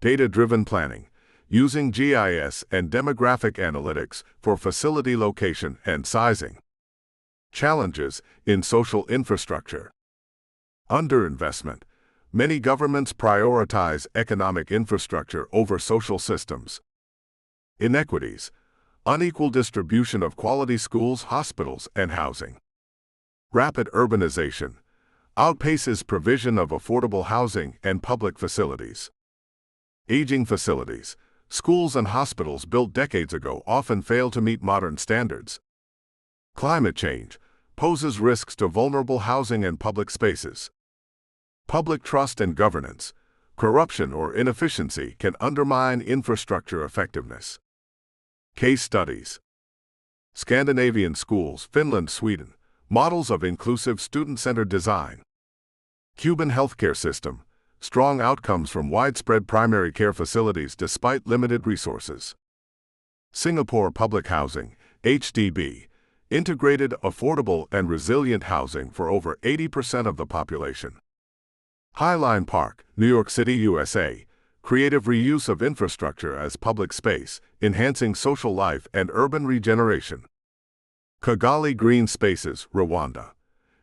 Data-driven planning, using GIS and demographic analytics for facility location and sizing. Challenges in social infrastructure. Underinvestment. Many governments prioritize economic infrastructure over social systems. Inequities. Unequal distribution of quality schools, hospitals, and housing. Rapid urbanization outpaces provision of affordable housing and public facilities. Aging facilities. Schools and hospitals built decades ago often fail to meet modern standards. Climate change poses risks to vulnerable housing and public spaces. Public trust and governance. Corruption or inefficiency can undermine infrastructure effectiveness. Case studies. Scandinavian schools, Finland, Sweden, models of inclusive student-centered design. Cuban healthcare system, strong outcomes from widespread primary care facilities despite limited resources. Singapore public housing, HDB, integrated, affordable, and resilient housing for over 80% of the population. Highline Park, New York City, USA, creative reuse of infrastructure as public space, enhancing social life and urban regeneration. Kigali Green Spaces, Rwanda,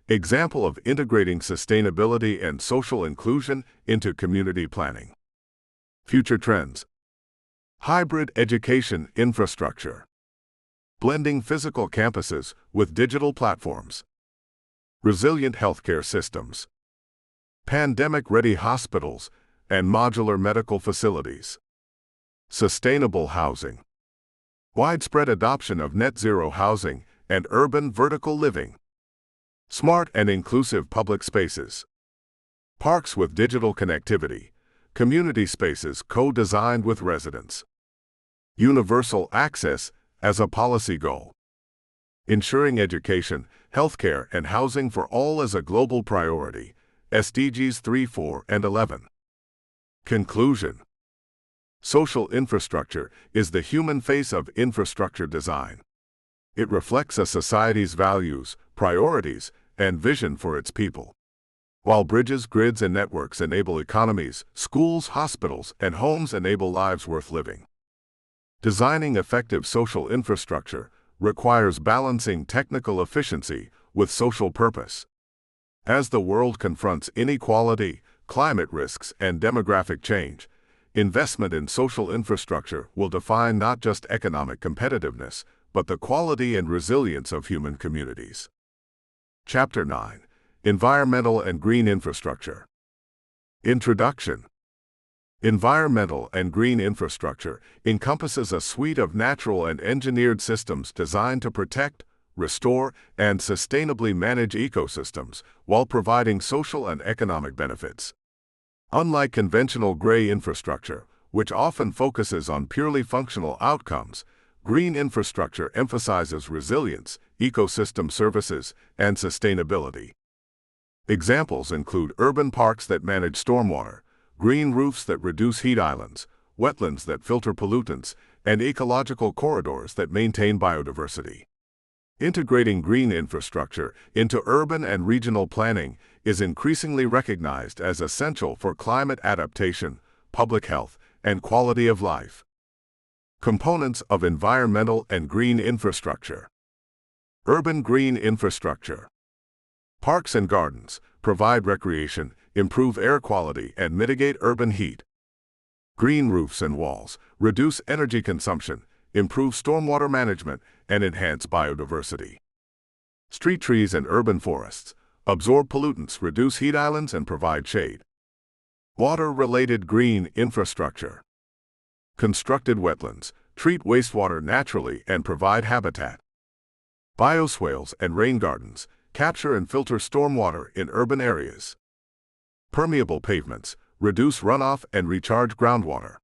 example of integrating sustainability and social inclusion into community planning. Future trends. Hybrid education infrastructure. Blending physical campuses with digital platforms. Resilient healthcare systems. Pandemic-ready hospitals and modular medical facilities. Sustainable housing. Widespread adoption of net zero housing and urban vertical living. Smart and inclusive public spaces. Parks with digital connectivity. Community spaces co-designed with residents. Universal access as a policy goal. Ensuring education, healthcare, and housing for all as a global priority. SDGs 3, 4, and 11. Conclusion. Social infrastructure is the human face of infrastructure design. It reflects a society's values, priorities, and vision for its people. While bridges, grids, and networks enable economies, schools, hospitals, and homes enable lives worth living. Designing effective social infrastructure requires balancing technical efficiency with social purpose. As the world confronts inequality, climate risks, and demographic change, investment in social infrastructure will define not just economic competitiveness, but the quality and resilience of human communities. Chapter 9. Environmental and Green Infrastructure. Introduction. Environmental and green infrastructure encompasses a suite of natural and engineered systems designed to protect, restore, and sustainably manage ecosystems while providing social and economic benefits. Unlike conventional gray infrastructure, which often focuses on purely functional outcomes, green infrastructure emphasizes resilience, ecosystem services, and sustainability. Examples include urban parks that manage stormwater, green roofs that reduce heat islands, wetlands that filter pollutants, and ecological corridors that maintain biodiversity. Integrating green infrastructure into urban and regional planning is increasingly recognized as essential for climate adaptation, public health, and quality of life. Components of environmental and green infrastructure. Urban green infrastructure. Parks and gardens provide recreation, improve air quality, and mitigate urban heat. Green roofs and walls reduce energy consumption, improve stormwater management, and enhance biodiversity. Street trees and urban forests absorb pollutants, reduce heat islands, and provide shade. Water-related green infrastructure. Constructed wetlands treat wastewater naturally and provide habitat. Bioswales and rain gardens capture and filter stormwater in urban areas. Permeable pavements reduce runoff and recharge groundwater.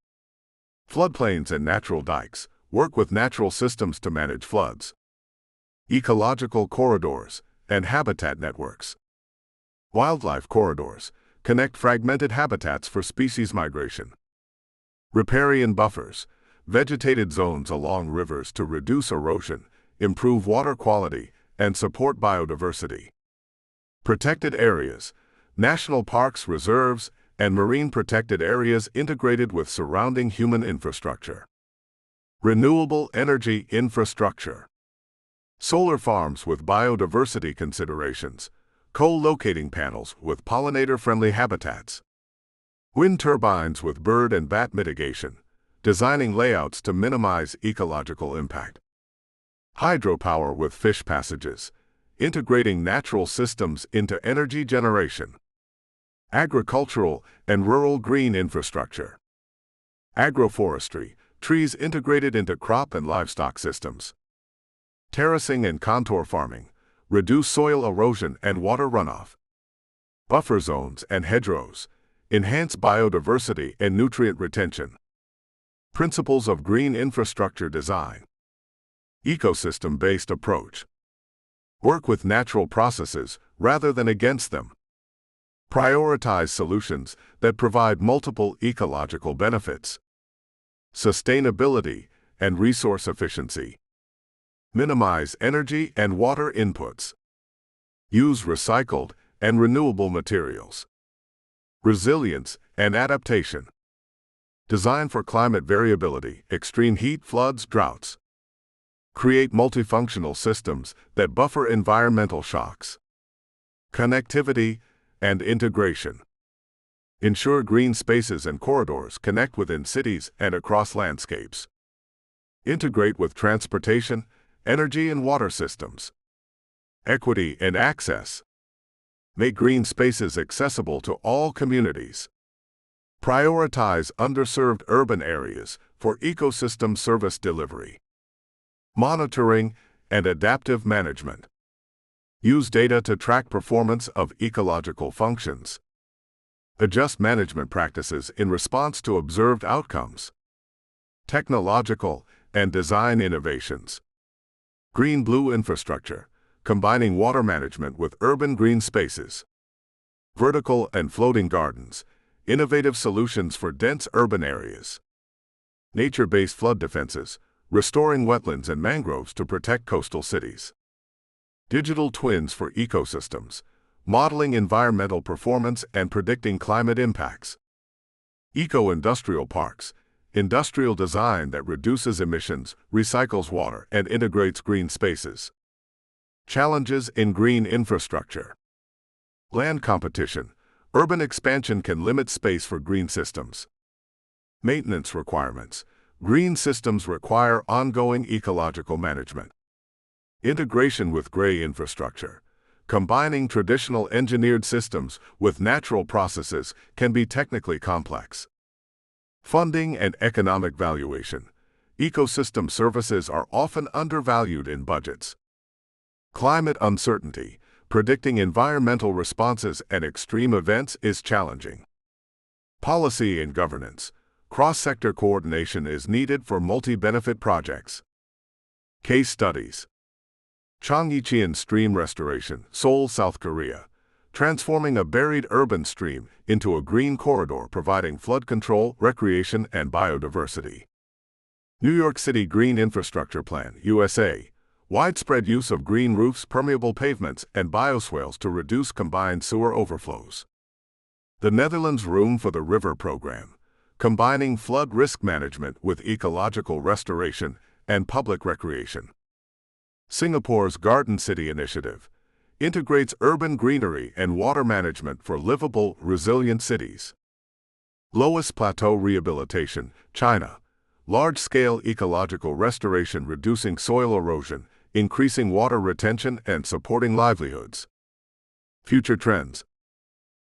Floodplains and natural dikes work with natural systems to manage floods. Ecological corridors and habitat networks. Wildlife corridors connect fragmented habitats for species migration. Riparian buffers vegetated zones along rivers to reduce erosion, improve water quality, and support biodiversity. Protected areas, national parks, reserves, and marine protected areas integrated with surrounding human infrastructure. Renewable energy infrastructure. Solar farms with biodiversity considerations, co-locating panels with pollinator-friendly habitats. Wind turbines with bird and bat mitigation, designing layouts to minimize ecological impact. Hydropower with fish passages, integrating natural systems into energy generation. Agricultural and rural green infrastructure. Agroforestry, trees integrated into crop and livestock systems. Terracing and contour farming, reduce soil erosion and water runoff. Buffer zones and hedgerows, enhance biodiversity and nutrient retention. Principles of green infrastructure design. Ecosystem-based approach. Work with natural processes rather than against them. Prioritize solutions that provide multiple ecological benefits. Sustainability and resource efficiency. Minimize energy and water inputs. Use recycled and renewable materials. Resilience and adaptation. Design for climate variability, extreme heat, floods, droughts. Create multifunctional systems that buffer environmental shocks. Connectivity and integration. Ensure green spaces and corridors connect within cities and across landscapes. Integrate with transportation, energy and water systems. Equity and access. Make green spaces accessible to all communities. Prioritize underserved urban areas for ecosystem service delivery. Monitoring and adaptive management. Use data to track performance of ecological functions. Adjust management practices in response to observed outcomes. Technological and design innovations. Green-blue infrastructure, combining water management with urban green spaces. Vertical and floating gardens, innovative solutions for dense urban areas. Nature-based flood defenses, restoring wetlands and mangroves to protect coastal cities. Digital twins for ecosystems, modeling environmental performance and predicting climate impacts. Eco-industrial parks, industrial design that reduces emissions, recycles water, and integrates green spaces. Challenges in green infrastructure. Land competition. Urban expansion can limit space for green systems. Maintenance requirements. Green systems require ongoing ecological management. Integration with gray infrastructure. Combining traditional engineered systems with natural processes can be technically complex. Funding and economic valuation. Ecosystem services are often undervalued in budgets. Climate uncertainty. Predicting environmental responses and extreme events is challenging. Policy and governance. Cross-sector coordination is needed for multi-benefit projects. Case studies. Changyicheon Stream Restoration, Seoul, South Korea. Transforming a buried urban stream into a green corridor providing flood control, recreation, and biodiversity. New York City Green Infrastructure Plan, USA. Widespread use of green roofs, permeable pavements, and bioswales to reduce combined sewer overflows. The Netherlands Room for the River Program. Combining flood risk management with ecological restoration and public recreation. Singapore's Garden City Initiative integrates urban greenery and water management for livable, resilient cities. Loess Plateau Rehabilitation, China. Large-scale ecological restoration reducing soil erosion, increasing water retention, and supporting livelihoods. Future trends.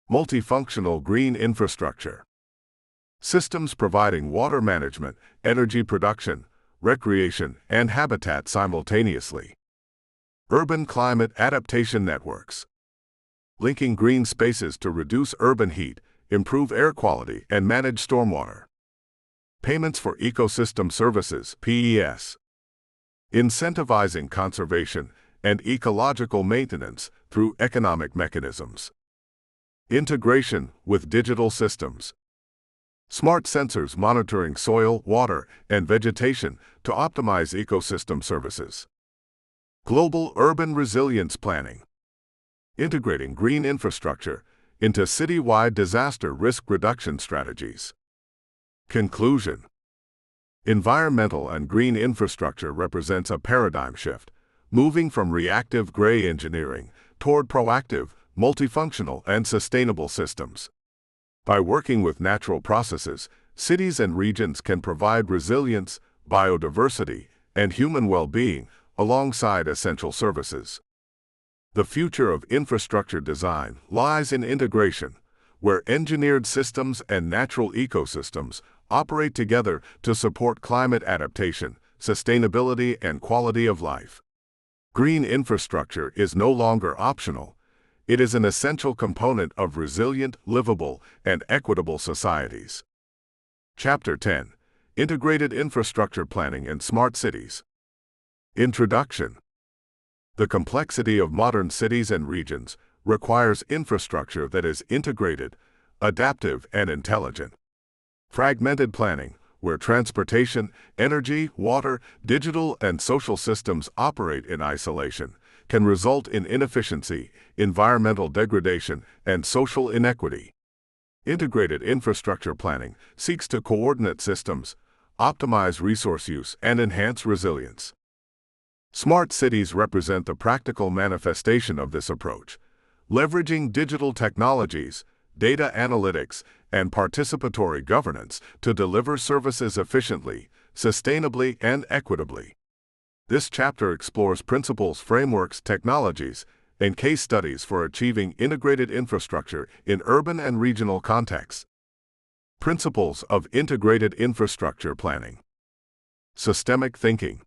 Multifunctional green infrastructure. Systems providing water management, energy production, recreation, and habitat simultaneously. Urban climate adaptation networks. Linking green spaces to reduce urban heat, improve air quality, and manage stormwater. Payments for ecosystem services, PES. Incentivizing conservation and ecological maintenance through economic mechanisms. Integration with digital systems. Smart sensors monitoring soil, water, and vegetation to optimize ecosystem services. Global urban resilience planning. Integrating green infrastructure into citywide disaster risk reduction strategies. Conclusion. Environmental and green infrastructure represents a paradigm shift, moving from reactive gray engineering toward proactive, multifunctional, and sustainable systems. By working with natural processes, cities and regions can provide resilience, biodiversity, and human well-being alongside essential services. The future of infrastructure design lies in integration, where engineered systems and natural ecosystems operate together to support climate adaptation, sustainability, and quality of life. Green infrastructure is no longer optional. It is an essential component of resilient, livable, and equitable societies. Chapter 10. Integrated Infrastructure Planning in Smart Cities. Introduction. The complexity of modern cities and regions requires infrastructure that is integrated, adaptive, and intelligent. Fragmented planning, where transportation, energy, water, digital, and social systems operate in isolation, can result in inefficiency, environmental degradation, and social inequity. Integrated infrastructure planning seeks to coordinate systems, optimize resource use, and enhance resilience. Smart cities represent the practical manifestation of this approach, leveraging digital technologies, data analytics, and participatory governance to deliver services efficiently, sustainably, and equitably. This chapter explores principles, frameworks, technologies, and case studies for achieving integrated infrastructure in urban and regional contexts. Principles of integrated infrastructure planning. Systemic thinking.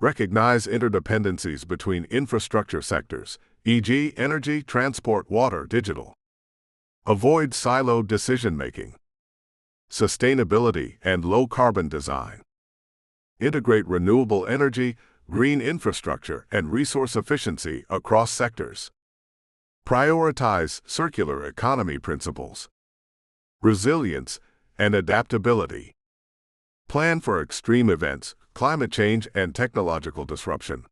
Recognize interdependencies between infrastructure sectors, e.g., energy, transport, water, digital. Avoid siloed decision-making. Sustainability and low-carbon design. Integrate renewable energy, green infrastructure, and resource efficiency across sectors. Prioritize circular economy principles. Resilience and adaptability. Plan for extreme events, climate change, and technological disruption.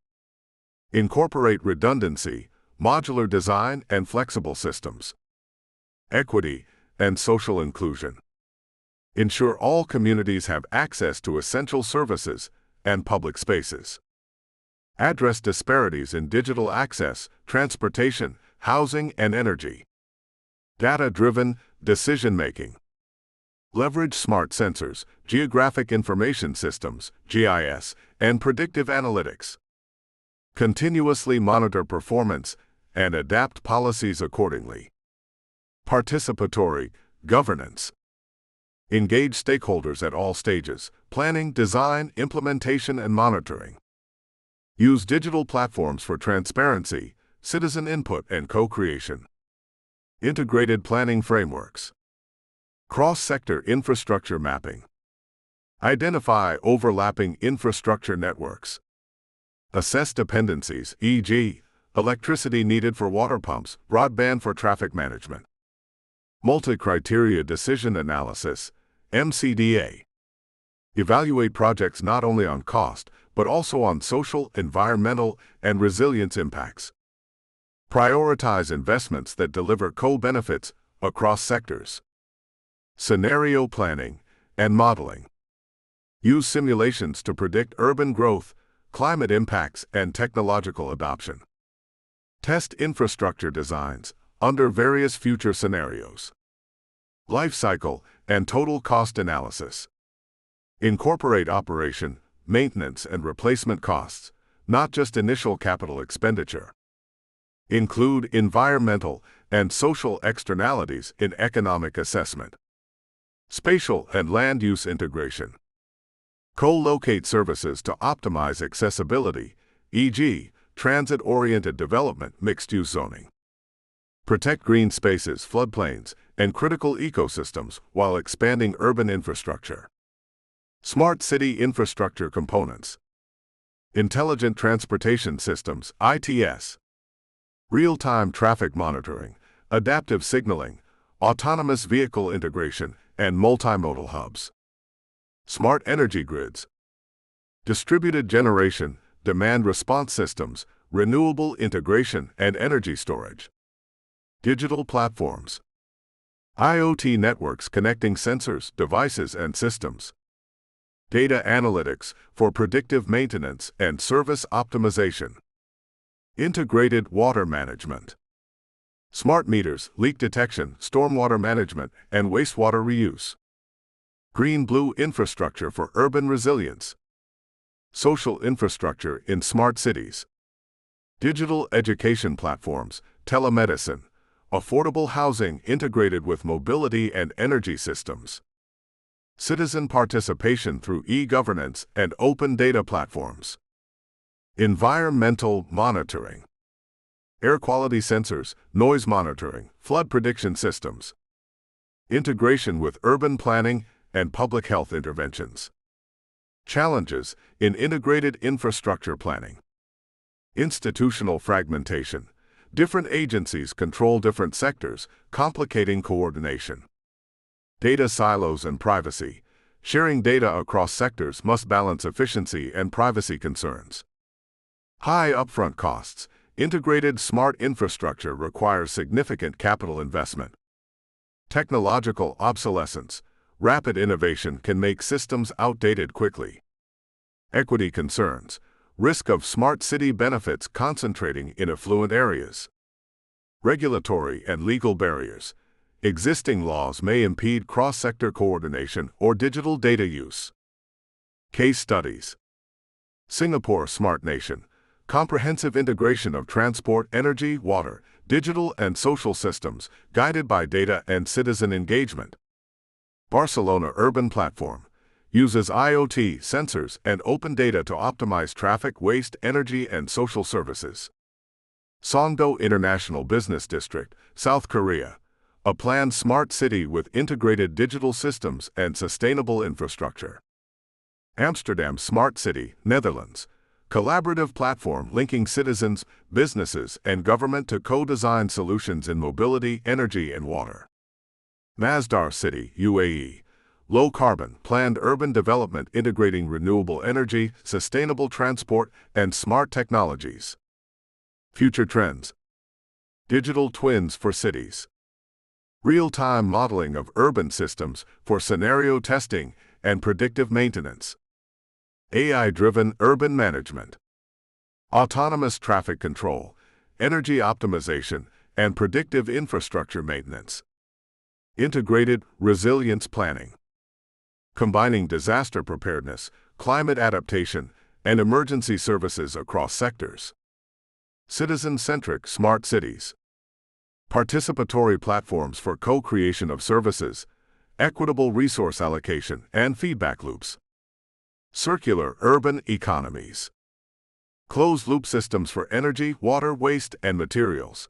Incorporate redundancy, modular design, and flexible systems. Equity and social inclusion. Ensure all communities have access to essential services and public spaces. Address disparities in digital access, transportation, housing, and energy. Data-driven decision-making. Leverage smart sensors, geographic information systems, GIS, and predictive analytics. Continuously monitor performance and adapt policies accordingly. Participatory governance. Engage stakeholders at all stages: planning, design, implementation, and monitoring. Use digital platforms for transparency, citizen input, and co-creation. Integrated planning frameworks. Cross-sector infrastructure mapping. Identify overlapping infrastructure networks. Assess dependencies, e.g., electricity needed for water pumps, broadband for traffic management. Multi-criteria decision analysis, MCDA. Evaluate projects not only on cost, but also on social, environmental, and resilience impacts. Prioritize investments that deliver co-benefits across sectors. Scenario planning and modeling. Use simulations to predict urban growth, climate impacts, and technological adoption. Test infrastructure designs under various future scenarios. Life cycle and total cost analysis. Incorporate operation, maintenance, and replacement costs, not just initial capital expenditure. Include environmental and social externalities in economic assessment. Spatial and land use integration. Co-locate services to optimize accessibility, e.g., transit-oriented development, mixed-use zoning. Protect green spaces, floodplains, and critical ecosystems while expanding urban infrastructure. Smart city infrastructure components. Intelligent transportation systems, ITS. Real-time traffic monitoring, adaptive signaling, autonomous vehicle integration, and multimodal hubs. Smart energy grids. Distributed generation, demand response systems, renewable integration, and energy storage. Digital platforms. IoT networks connecting sensors, devices, and systems. Data analytics for predictive maintenance and service optimization. Integrated water management. Smart meters, leak detection, stormwater management, and wastewater reuse. Green-blue infrastructure for urban resilience. Social infrastructure in smart cities. Digital education platforms, telemedicine, affordable housing integrated with mobility and energy systems. Citizen participation through e-governance and open data platforms. Environmental monitoring. Air quality sensors, noise monitoring, flood prediction systems. Integration with urban planning and public health interventions. Challenges in integrated infrastructure planning. Institutional fragmentation. Different agencies control different sectors, complicating coordination. Data silos and privacy. Sharing data across sectors must balance efficiency and privacy concerns. High upfront costs. Integrated smart infrastructure requires significant capital investment. Technological obsolescence. Rapid innovation can make systems outdated quickly. Equity concerns. Risk of smart city benefits concentrating in affluent areas. Regulatory and legal barriers. Existing laws may impede cross-sector coordination or digital data use. Case studies. Singapore Smart Nation. Comprehensive integration of transport, energy, water, digital and social systems, guided by data and citizen engagement. Barcelona Urban Platform. Uses IoT, sensors, and open data to optimize traffic, waste, energy, and social services. Songdo International Business District, South Korea. A planned smart city with integrated digital systems and sustainable infrastructure. Amsterdam Smart City, Netherlands. Collaborative platform linking citizens, businesses, and government to co-design solutions in mobility, energy, and water. Masdar City, UAE. Low-carbon, planned urban development integrating renewable energy, sustainable transport, and smart technologies. Future trends. Digital twins for cities. Real-time modeling of urban systems for scenario testing and predictive maintenance. AI-driven urban management. Autonomous traffic control, energy optimization, and predictive infrastructure maintenance. Integrated resilience planning. Combining disaster preparedness, climate adaptation, and emergency services across sectors. Citizen-centric smart cities. Participatory platforms for co-creation of services, equitable resource allocation, and feedback loops. Circular urban economies. Closed-loop systems for energy, water, waste, and materials.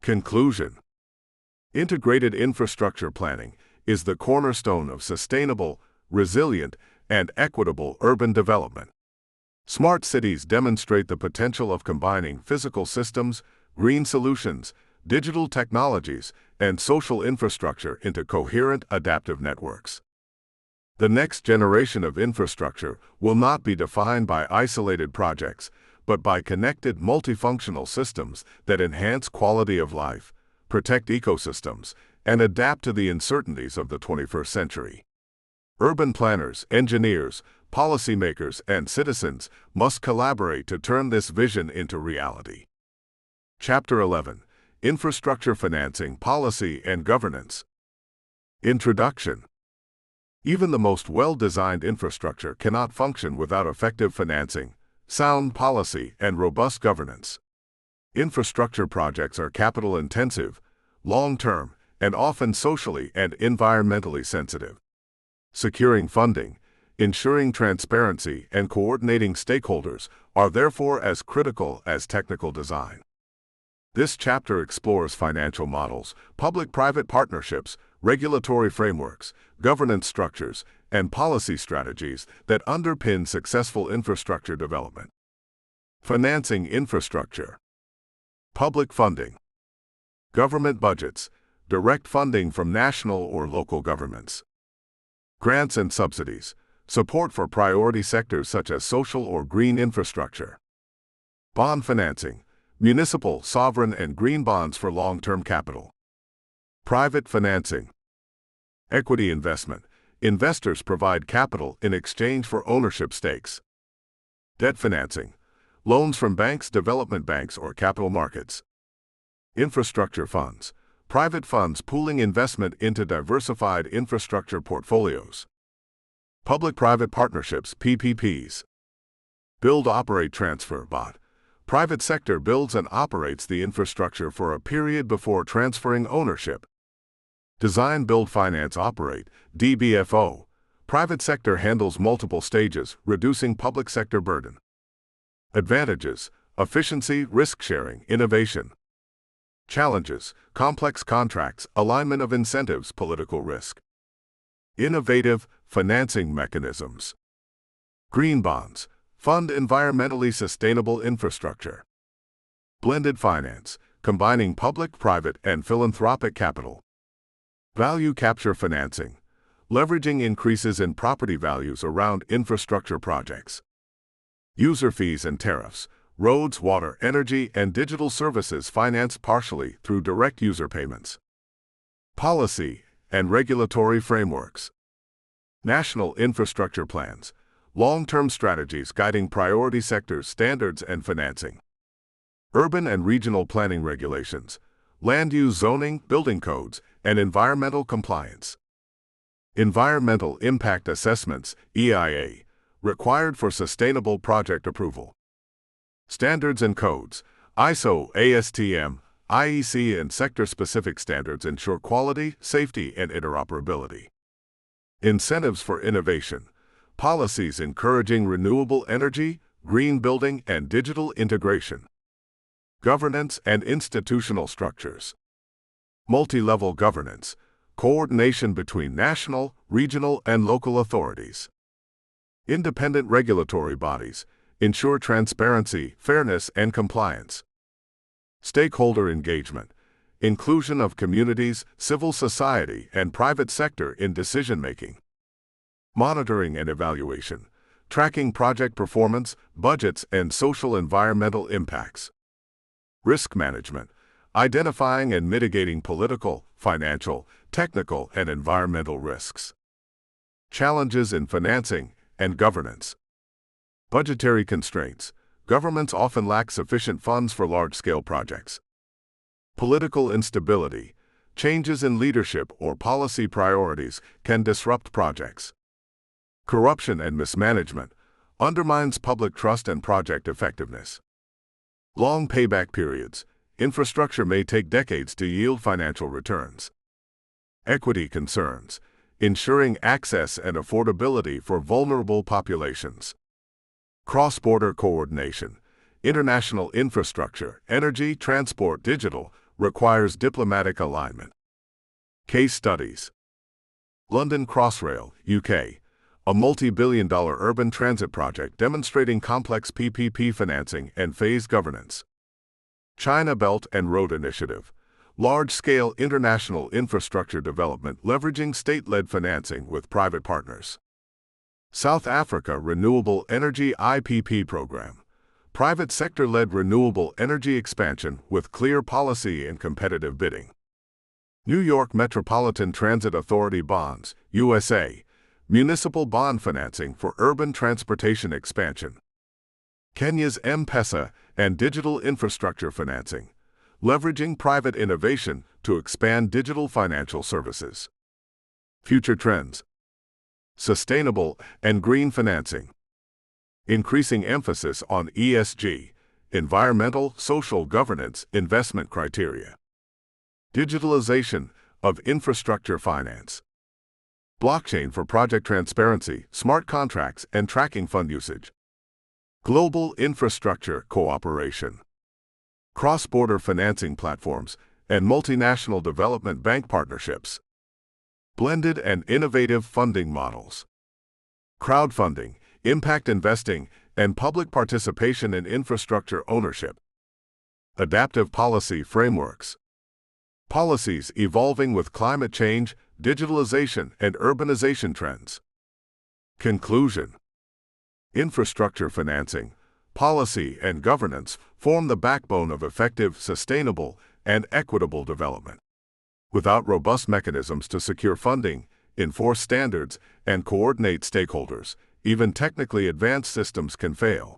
Conclusion. Integrated infrastructure planning is the cornerstone of sustainable, resilient, and equitable urban development. Smart cities demonstrate the potential of combining physical systems, green solutions, digital technologies, and social infrastructure into coherent, adaptive networks. The next generation of infrastructure will not be defined by isolated projects, but by connected multifunctional systems that enhance quality of life, protect ecosystems, and adapt to the uncertainties of the 21st century. Urban planners, engineers, policymakers, and citizens must collaborate to turn this vision into reality. Chapter 11. Infrastructure Financing, Policy, and Governance. Introduction. Even the most well-designed infrastructure cannot function without effective financing, sound policy, and robust governance. Infrastructure projects are capital-intensive, long-term, and often socially and environmentally sensitive. Securing funding, ensuring transparency, and coordinating stakeholders are therefore as critical as technical design. This chapter explores financial models, public-private partnerships, regulatory frameworks, governance structures, and policy strategies that underpin successful infrastructure development. Financing infrastructure. Public funding. Government budgets, direct funding from national or local governments. Grants and subsidies, support for priority sectors such as social or green infrastructure. Bond financing, municipal, sovereign, and green bonds for long-term capital. Private financing. Equity investment, investors provide capital in exchange for ownership stakes. Debt financing, loans from banks, development banks, or capital markets. Infrastructure funds, private funds pooling investment into diversified infrastructure portfolios. Public-private partnerships, PPPs. Build, operate, transfer, BOT. Private sector builds and operates the infrastructure for a period before transferring ownership. Design, build, finance, operate, DBFO. Private sector handles multiple stages, reducing public sector burden. Advantages: efficiency, risk-sharing, innovation. Challenges: complex contracts, alignment of incentives, political risk. Innovative financing mechanisms. Green bonds, fund environmentally sustainable infrastructure. Blended finance, combining public, private, and philanthropic capital. Value capture financing, leveraging increases in property values around infrastructure projects. User fees and tariffs, roads, water, energy, and digital services financed partially through direct user payments. Policy and regulatory frameworks. National infrastructure plans, long-term strategies guiding priority sectors, standards, and financing. Urban and regional planning regulations, land use zoning, building codes, and environmental compliance. Environmental impact assessments, EIA, required for sustainable project approval. Standards and codes, ISO, ASTM, IEC, and sector-specific standards ensure quality, safety, and interoperability. Incentives for innovation, policies encouraging renewable energy, green building, and digital integration. Governance and institutional structures. Multi-level governance, coordination between national, regional, and local authorities. Independent regulatory bodies ensure transparency, fairness, and compliance. Stakeholder engagement, inclusion of communities, civil society, and private sector in decision-making. Monitoring and evaluation, tracking project performance, budgets, and social environmental impacts. Risk management, identifying and mitigating political, financial, technical, and environmental risks. Challenges in financing and governance. Budgetary constraints. Governments often lack sufficient funds for large-scale projects. Political instability. Changes in leadership or policy priorities can disrupt projects. Corruption and mismanagement undermines public trust and project effectiveness. Long payback periods. Infrastructure may take decades to yield financial returns. Equity concerns, ensuring access and affordability for vulnerable populations. Cross-border coordination, international infrastructure, energy, transport, digital, requires diplomatic alignment. Case studies. London Crossrail, UK, a multi-billion-dollar urban transit project demonstrating complex PPP financing and phased governance. China Belt and Road Initiative, large-scale international infrastructure development leveraging state-led financing with private partners. South Africa Renewable Energy IPP Program, private sector-led renewable energy expansion with clear policy and competitive bidding. New York Metropolitan Transit Authority Bonds, USA, municipal bond financing for urban transportation expansion. Kenya's M-Pesa and digital infrastructure financing, leveraging private innovation to expand digital financial services. Future trends. Sustainable and green financing. Increasing emphasis on ESG, environmental, social governance, investment criteria. Digitalization of infrastructure finance. Blockchain for project transparency, smart contracts, and tracking fund usage. Global infrastructure cooperation. Cross-border financing platforms and multinational development bank partnerships. Blended and innovative funding models. Crowdfunding, impact investing, and public participation in infrastructure ownership. Adaptive policy frameworks. Policies evolving with climate change, digitalization, and urbanization trends. Conclusion. Infrastructure financing, policy, and governance form the backbone of effective, sustainable, and equitable development. Without robust mechanisms to secure funding, enforce standards, and coordinate stakeholders, even technically advanced systems can fail.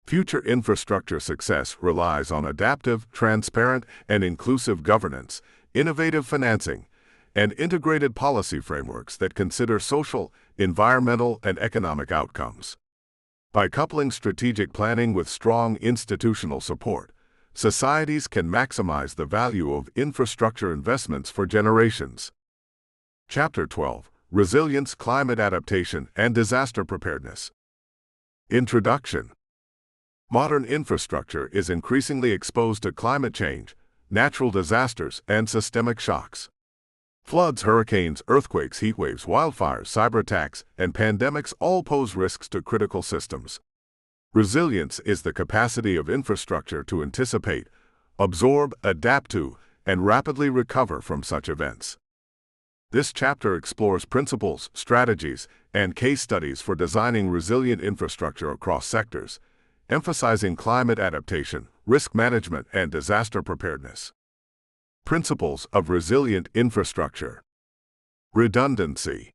Future infrastructure success relies on adaptive, transparent, and inclusive governance, innovative financing, and integrated policy frameworks that consider social, environmental, and economic outcomes. By coupling strategic planning with strong institutional support, societies can maximize the value of infrastructure investments for generations. Chapter 12: Resilience, Climate Adaptation, and Disaster Preparedness. Introduction. Modern infrastructure is increasingly exposed to climate change, natural disasters, and systemic shocks. Floods, hurricanes, earthquakes, heatwaves, wildfires, cyberattacks, and pandemics all pose risks to critical systems. Resilience is the capacity of infrastructure to anticipate, absorb, adapt to, and rapidly recover from such events. This chapter explores principles, strategies, and case studies for designing resilient infrastructure across sectors, emphasizing climate adaptation, risk management, and disaster preparedness. Principles of resilient infrastructure. Redundancy.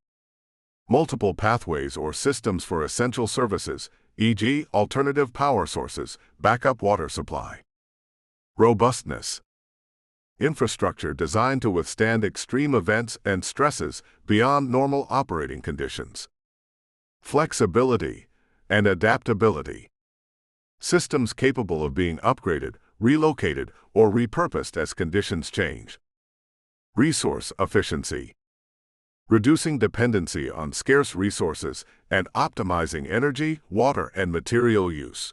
Multiple pathways or systems for essential services, e.g., alternative power sources, backup water supply. Robustness. Infrastructure designed to withstand extreme events and stresses beyond normal operating conditions. Flexibility and adaptability. Systems capable of being upgraded, relocated, or repurposed as conditions change. Resource efficiency. Reducing dependency on scarce resources and optimizing energy, water, and material use.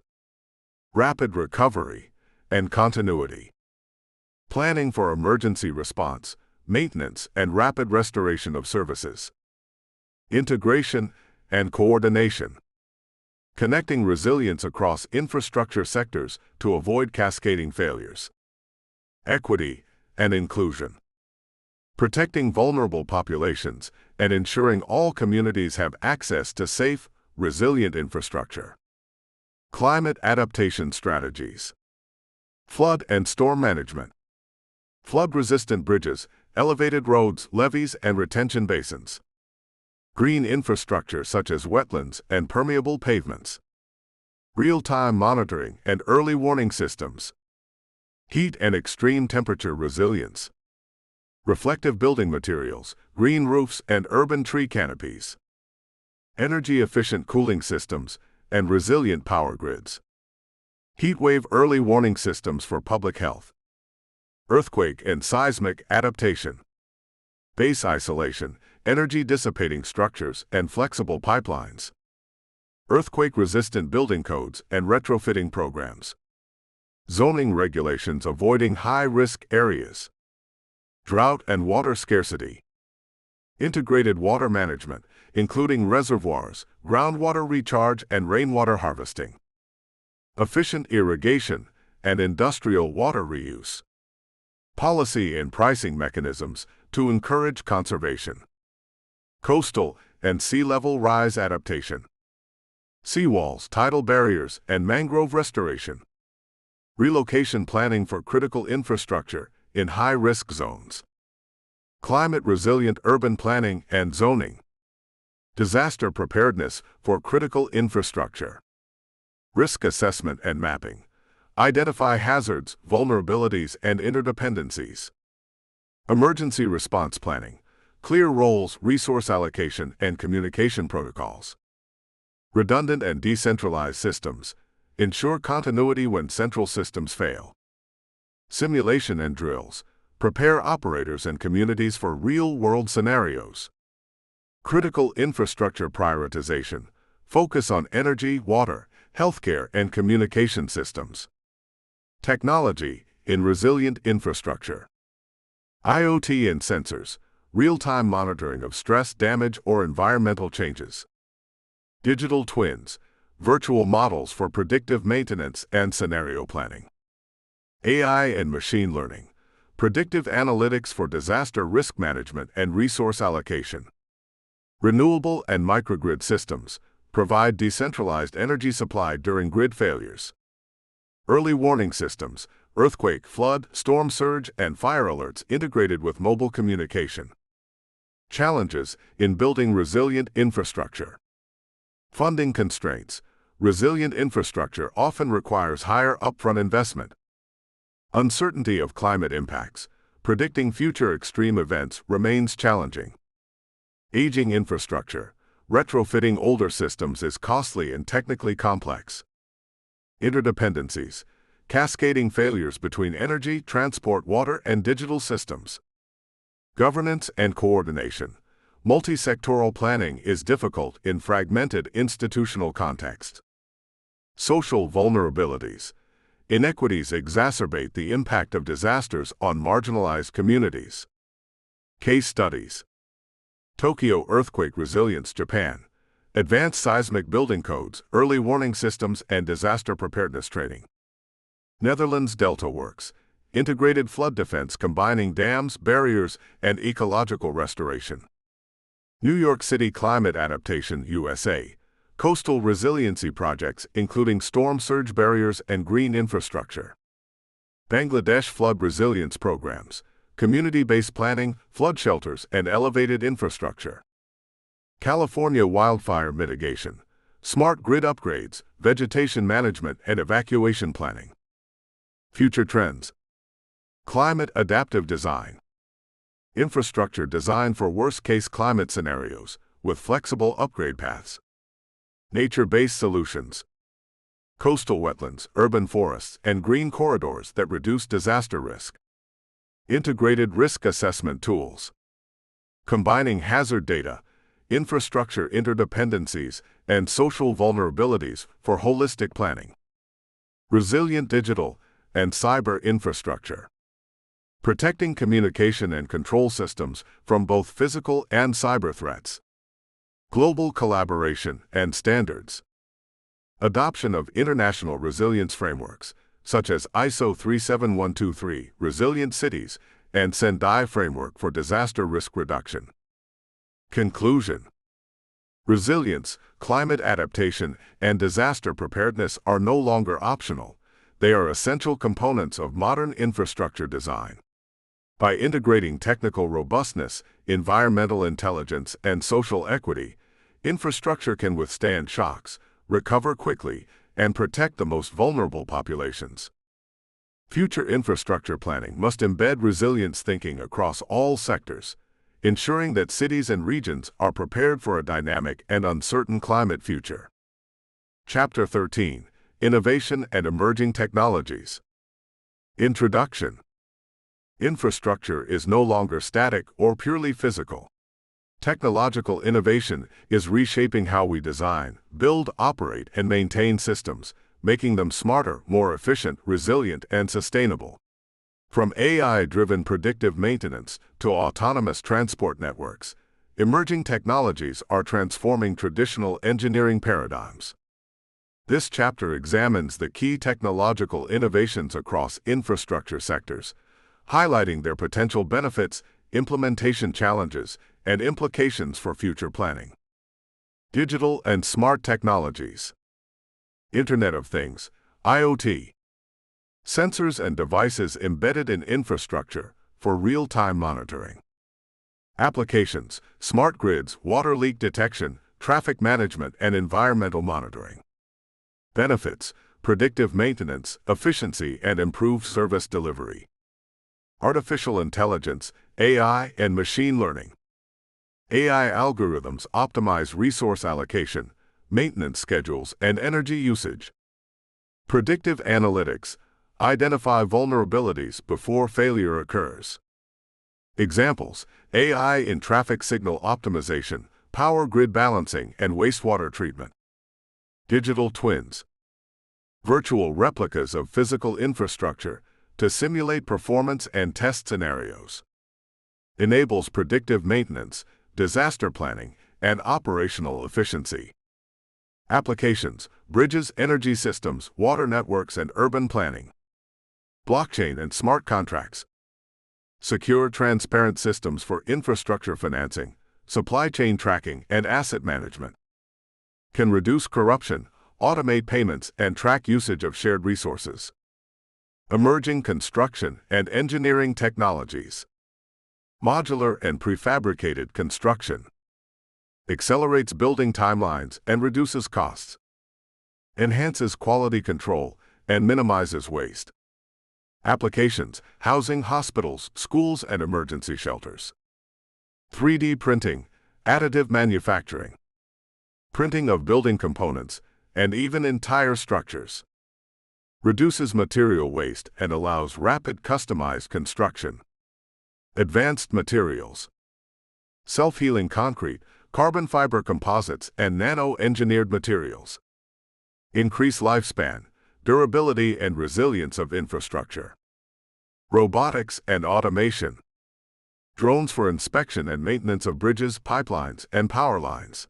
Rapid recovery and continuity. Planning for emergency response, maintenance, and rapid restoration of services. Integration and coordination. Connecting resilience across infrastructure sectors to avoid cascading failures. Equity and inclusion. Protecting vulnerable populations and ensuring all communities have access to safe, resilient infrastructure. Climate adaptation strategies. Flood and storm management. Flood-resistant bridges, elevated roads, levees, and retention basins. Green infrastructure such as wetlands and permeable pavements. Real-time monitoring and early warning systems. Heat and extreme temperature resilience. Reflective building materials, green roofs, and urban tree canopies. Energy-efficient cooling systems and resilient power grids. Heatwave early warning systems for public health. Earthquake and seismic adaptation. Base isolation, energy-dissipating structures, and flexible pipelines. Earthquake-resistant building codes and retrofitting programs. Zoning regulations avoiding high-risk areas. Drought and water scarcity. Integrated water management, including reservoirs, groundwater recharge, and rainwater harvesting. Efficient irrigation and industrial water reuse. Policy and pricing mechanisms to encourage conservation. Coastal and sea level rise adaptation. Seawalls, tidal barriers, and mangrove restoration. Relocation planning for critical infrastructure in high-risk zones. Climate-resilient urban planning and zoning. Disaster preparedness for critical infrastructure. Risk assessment and mapping. Identify hazards, vulnerabilities, and interdependencies. Emergency response planning. Clear roles, resource allocation, and communication protocols. Redundant and decentralized systems. Ensure continuity when central systems fail. Simulation and drills. Prepare operators and communities for real-world scenarios. Critical infrastructure prioritization. Focus on energy, water, healthcare, and communication systems. Technology in resilient infrastructure. IoT and sensors. Real-time monitoring of stress, damage, or environmental changes. Digital twins. Virtual models for predictive maintenance and scenario planning. AI and machine learning. predictive analytics for disaster risk management and resource allocation. Renewable and microgrid systems provide decentralized energy supply during grid failures. Early warning systems, earthquake, flood, storm surge, and fire alerts integrated with mobile communication. Challenges in building resilient infrastructure. Funding constraints. Resilient infrastructure often requires higher upfront investment. Uncertainty of climate impacts. Predicting future extreme events remains challenging. Aging infrastructure. Retrofitting older systems is costly and technically complex. Interdependencies. Cascading failures between energy, transport, water, and digital systems. Governance and coordination. Multi-sectoral planning is difficult in fragmented institutional contexts. Social vulnerabilities. Inequities exacerbate the impact of disasters on marginalized communities. Case studies. Tokyo earthquake resilience, Japan. Advanced seismic building codes, early warning systems, and disaster preparedness training. Netherlands Delta Works. Integrated flood defense combining dams, barriers, and ecological restoration. New York City Climate Adaptation, USA. Coastal resiliency projects including storm surge barriers and green infrastructure. Bangladesh flood resilience programs, community-based planning, flood shelters, and elevated infrastructure. California wildfire mitigation, smart grid upgrades, vegetation management, and evacuation planning. Future trends. Climate adaptive design. Infrastructure designed for worst-case climate scenarios with flexible upgrade paths. Nature-based solutions. Coastal wetlands, urban forests, and green corridors that reduce disaster risk. Integrated risk assessment tools. Combining hazard data, infrastructure interdependencies, and social vulnerabilities for holistic planning. Resilient digital and cyber infrastructure. Protecting communication and control systems from both physical and cyber threats. Global collaboration and standards. Adoption of international resilience frameworks, such as ISO 37123, Resilient Cities, and Sendai Framework for Disaster Risk Reduction. Conclusion. Resilience, climate adaptation, and disaster preparedness are no longer optional. They are essential components of modern infrastructure design. By integrating technical robustness, environmental intelligence, and social equity, infrastructure can withstand shocks, recover quickly, and protect the most vulnerable populations. Future infrastructure planning must embed resilience thinking across all sectors, ensuring that cities and regions are prepared for a dynamic and uncertain climate future. Chapter 13. Innovation and Emerging Technologies. Introduction. Infrastructure is no longer static or purely physical. Technological innovation is reshaping how we design, build, operate, and maintain systems, making them smarter, more efficient, resilient, and sustainable. From AI-driven predictive maintenance to autonomous transport networks, emerging technologies are transforming traditional engineering paradigms. This chapter examines the key technological innovations across infrastructure sectors, highlighting their potential benefits, implementation challenges, and implications for future planning. Digital and smart technologies. Internet of Things, IoT. Sensors and devices embedded in infrastructure for real-time monitoring. Applications, smart grids, water leak detection, traffic management, and environmental monitoring. Benefits, predictive maintenance, efficiency, and improved service delivery. Artificial intelligence, AI, and machine learning. AI algorithms optimize resource allocation, maintenance schedules, and energy usage. Predictive analytics, identify vulnerabilities before failure occurs. Examples, AI in traffic signal optimization, power grid balancing, and wastewater treatment. Digital twins. Virtual replicas of physical infrastructure to simulate performance and test scenarios. Enables predictive maintenance, disaster planning, and operational efficiency. Applications, bridges, energy systems, water networks, and urban planning. Blockchain and smart contracts. Secure, transparent systems for infrastructure financing, supply chain tracking, and asset management. Can reduce corruption, automate payments, and track usage of shared resources. Emerging construction and engineering technologies. Modular and prefabricated construction. Accelerates building timelines and reduces costs. Enhances quality control and minimizes waste. Applications: housing, hospitals, schools, and emergency shelters. 3D printing, additive manufacturing. Printing of building components and even entire structures. Reduces material waste and allows rapid customized construction. Advanced materials. Self-healing concrete, carbon fiber composites, and nano-engineered materials. Increase lifespan, durability, and resilience of infrastructure. Robotics and automation. Drones for inspection and maintenance of bridges, pipelines, and power lines.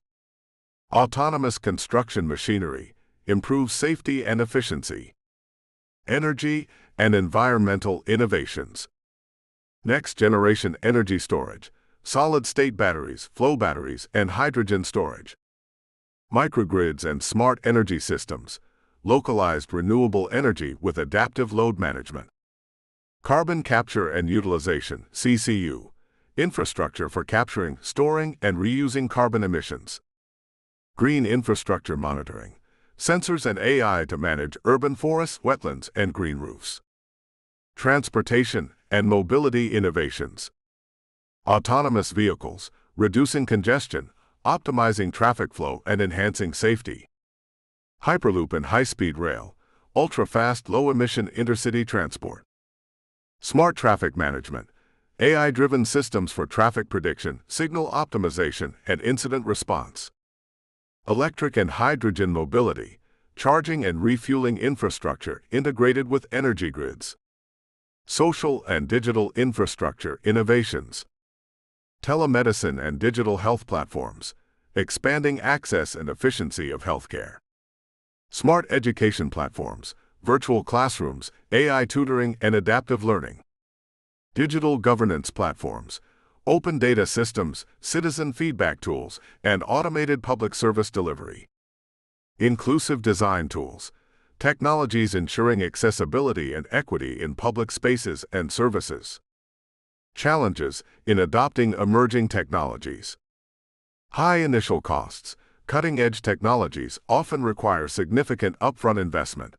Autonomous construction machinery improves safety and efficiency. Energy and environmental innovations. Next-generation energy storage, solid-state batteries, flow batteries, and hydrogen storage. Microgrids and smart energy systems, localized renewable energy with adaptive load management. Carbon capture and utilization, CCU, infrastructure for capturing, storing, and reusing carbon emissions. Green infrastructure monitoring, sensors and AI to manage urban forests, wetlands, and green roofs. Transportation and mobility innovations. Autonomous vehicles, reducing congestion, optimizing traffic flow, and enhancing safety. Hyperloop and high-speed rail, ultra-fast, low-emission intercity transport. Smart traffic management, AI-driven systems for traffic prediction, signal optimization, and incident response. Electric and hydrogen mobility, charging and refueling infrastructure integrated with energy grids. Social and digital infrastructure innovations. Telemedicine and digital health platforms, expanding access and efficiency of healthcare. Smart education platforms, virtual classrooms, AI tutoring, and adaptive learning. Digital governance platforms, open data systems, citizen feedback tools, and automated public service delivery. Inclusive design tools, technologies ensuring accessibility and equity in public spaces and services. Challenges in adopting emerging technologies. High initial costs. Cutting-edge technologies often require significant upfront investment.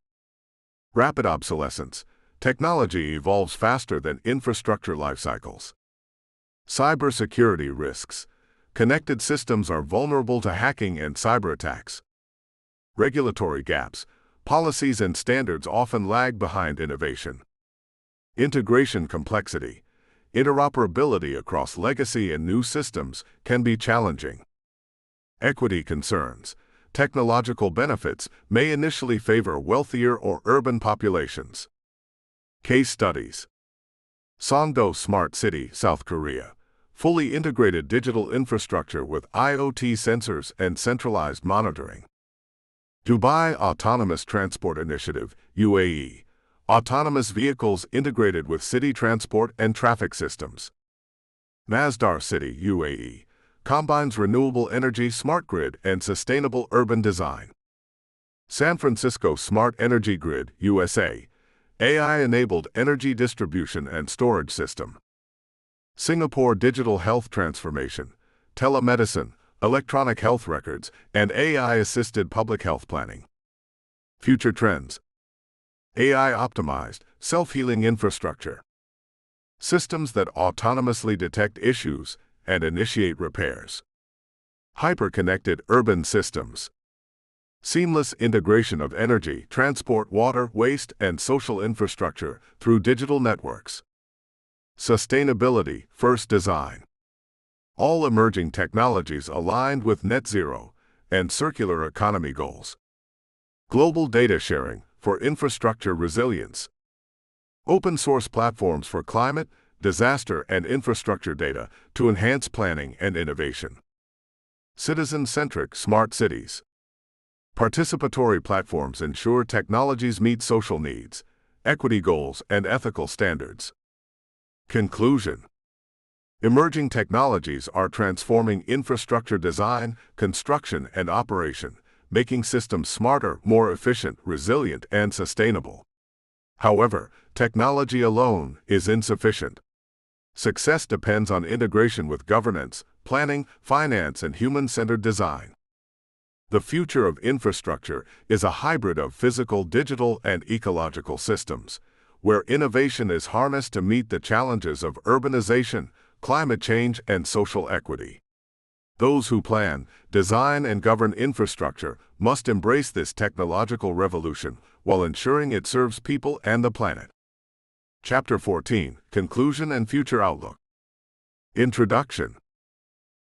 Rapid obsolescence. Technology evolves faster than infrastructure life cycles. Cybersecurity risks. Connected systems are vulnerable to hacking and cyber attacks. Regulatory gaps. Policies and standards often lag behind innovation. Integration complexity. Interoperability across legacy and new systems can be challenging. Equity concerns. Technological benefits may initially favor wealthier or urban populations. Case studies. Songdo Smart City, South Korea. Fully integrated digital infrastructure with IoT sensors and centralized monitoring. Dubai Autonomous Transport Initiative, UAE. Autonomous vehicles integrated with city transport and traffic systems. Masdar City, UAE. Combines renewable energy, smart grid, and sustainable urban design. San Francisco Smart Energy Grid, USA. AI-enabled energy distribution and storage system. Singapore Digital Health Transformation, telemedicine, electronic health records, and AI-assisted public health planning. Future trends. AI-optimized, self-healing infrastructure. Systems that autonomously detect issues and initiate repairs. Hyper-connected urban systems. Seamless integration of energy, transport, water, waste, and social infrastructure through digital networks. Sustainability first design. All emerging technologies aligned with net zero and circular economy goals. Global data sharing for infrastructure resilience. Open source platforms for climate, disaster, and infrastructure data to enhance planning and innovation. Citizen-centric smart cities. Participatory platforms ensure technologies meet social needs, equity goals, and ethical standards. Conclusion. Emerging technologies are transforming infrastructure design, construction, and operation, making systems smarter, more efficient, resilient, and sustainable. However, technology alone is insufficient. Success depends on integration with governance, planning, finance, and human-centered design. The future of infrastructure is a hybrid of physical, digital, and ecological systems, where innovation is harnessed to meet the challenges of urbanization, climate change, and social equity. Those who plan, design, and govern infrastructure must embrace this technological revolution while ensuring it serves people and the planet. Chapter 14, Conclusion and Future Outlook. Introduction.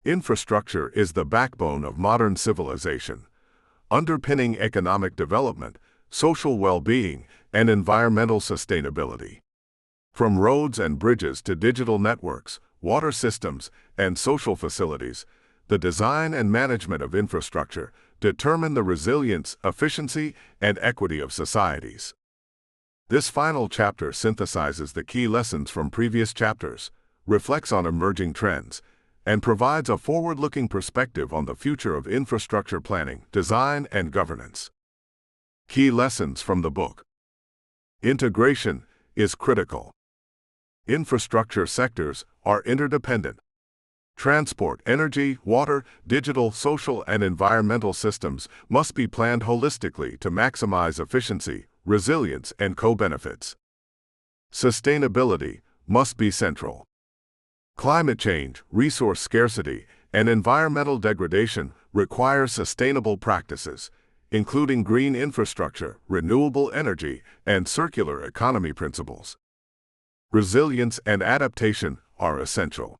Infrastructure is the backbone of modern civilization, underpinning economic development, social well-being, and environmental sustainability. From roads and bridges to digital networks, water systems, and social facilities, the design and management of infrastructure determine the resilience, efficiency, and equity of societies. This final chapter synthesizes the key lessons from previous chapters, reflects on emerging trends, and provides a forward-looking perspective on the future of infrastructure planning, design, and governance. Key lessons from the book. Integration is critical. Infrastructure sectors are interdependent. Transport, energy, water, digital, social, and environmental systems must be planned holistically to maximize efficiency, resilience, and co-benefits. Sustainability must be central. Climate change, resource scarcity, and environmental degradation require sustainable practices, including green infrastructure, renewable energy, and circular economy principles. Resilience and adaptation are essential.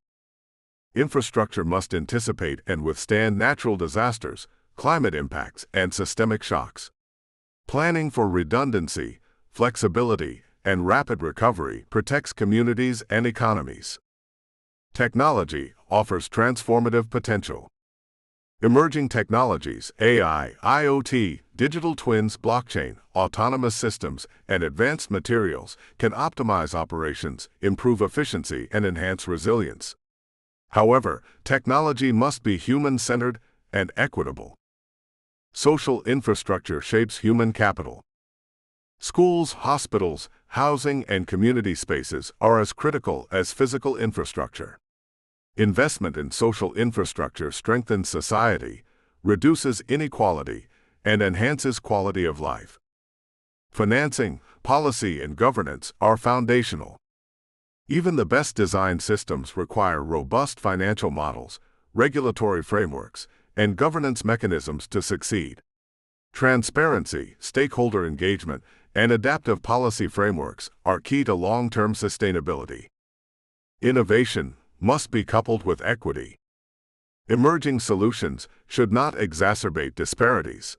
Infrastructure must anticipate and withstand natural disasters, climate impacts, and systemic shocks. Planning for redundancy, flexibility, and rapid recovery protects communities and economies. Technology offers transformative potential. Emerging technologies, AI, IoT, digital twins, blockchain, autonomous systems, and advanced materials can optimize operations, improve efficiency, and enhance resilience. However, technology must be human-centered and equitable. Social infrastructure shapes human capital. Schools, hospitals, housing, and community spaces are as critical as physical infrastructure. Investment in social infrastructure strengthens society, reduces inequality, and enhances quality of life. Financing, policy, and governance are foundational. Even the best designed systems require robust financial models, regulatory frameworks, and governance mechanisms to succeed. Transparency, stakeholder engagement, and adaptive policy frameworks are key to long-term sustainability. Innovation must be coupled with equity. Emerging solutions should not exacerbate disparities.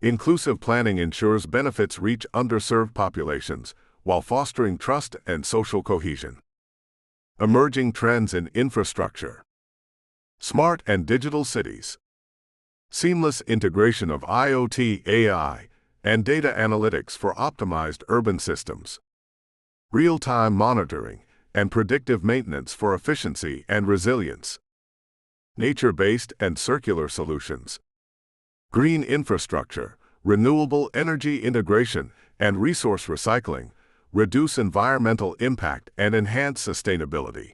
Inclusive planning ensures benefits reach underserved populations while fostering trust and social cohesion. Emerging trends in infrastructure. Smart and digital cities. Seamless integration of IoT, AI, and data analytics for optimized urban systems. Real-time monitoring and predictive maintenance for efficiency and resilience. Nature-based and circular solutions. Green infrastructure, renewable energy integration, and resource recycling reduce environmental impact and enhance sustainability.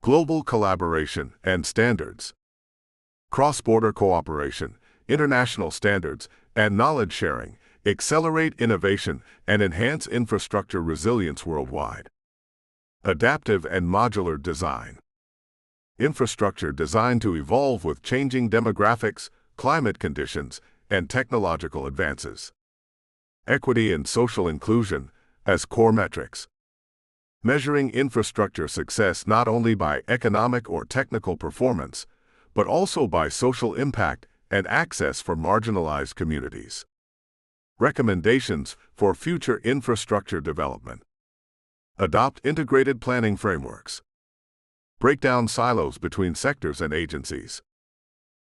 Global collaboration and standards. Cross-border cooperation, international standards, and knowledge sharing accelerate innovation and enhance infrastructure resilience worldwide. Adaptive and modular design. Infrastructure designed to evolve with changing demographics, climate conditions, and technological advances. Equity and social inclusion as core metrics. Measuring infrastructure success not only by economic or technical performance, but also by social impact and access for marginalized communities. Recommendations for future infrastructure development. Adopt integrated planning frameworks. Break down silos between sectors and agencies.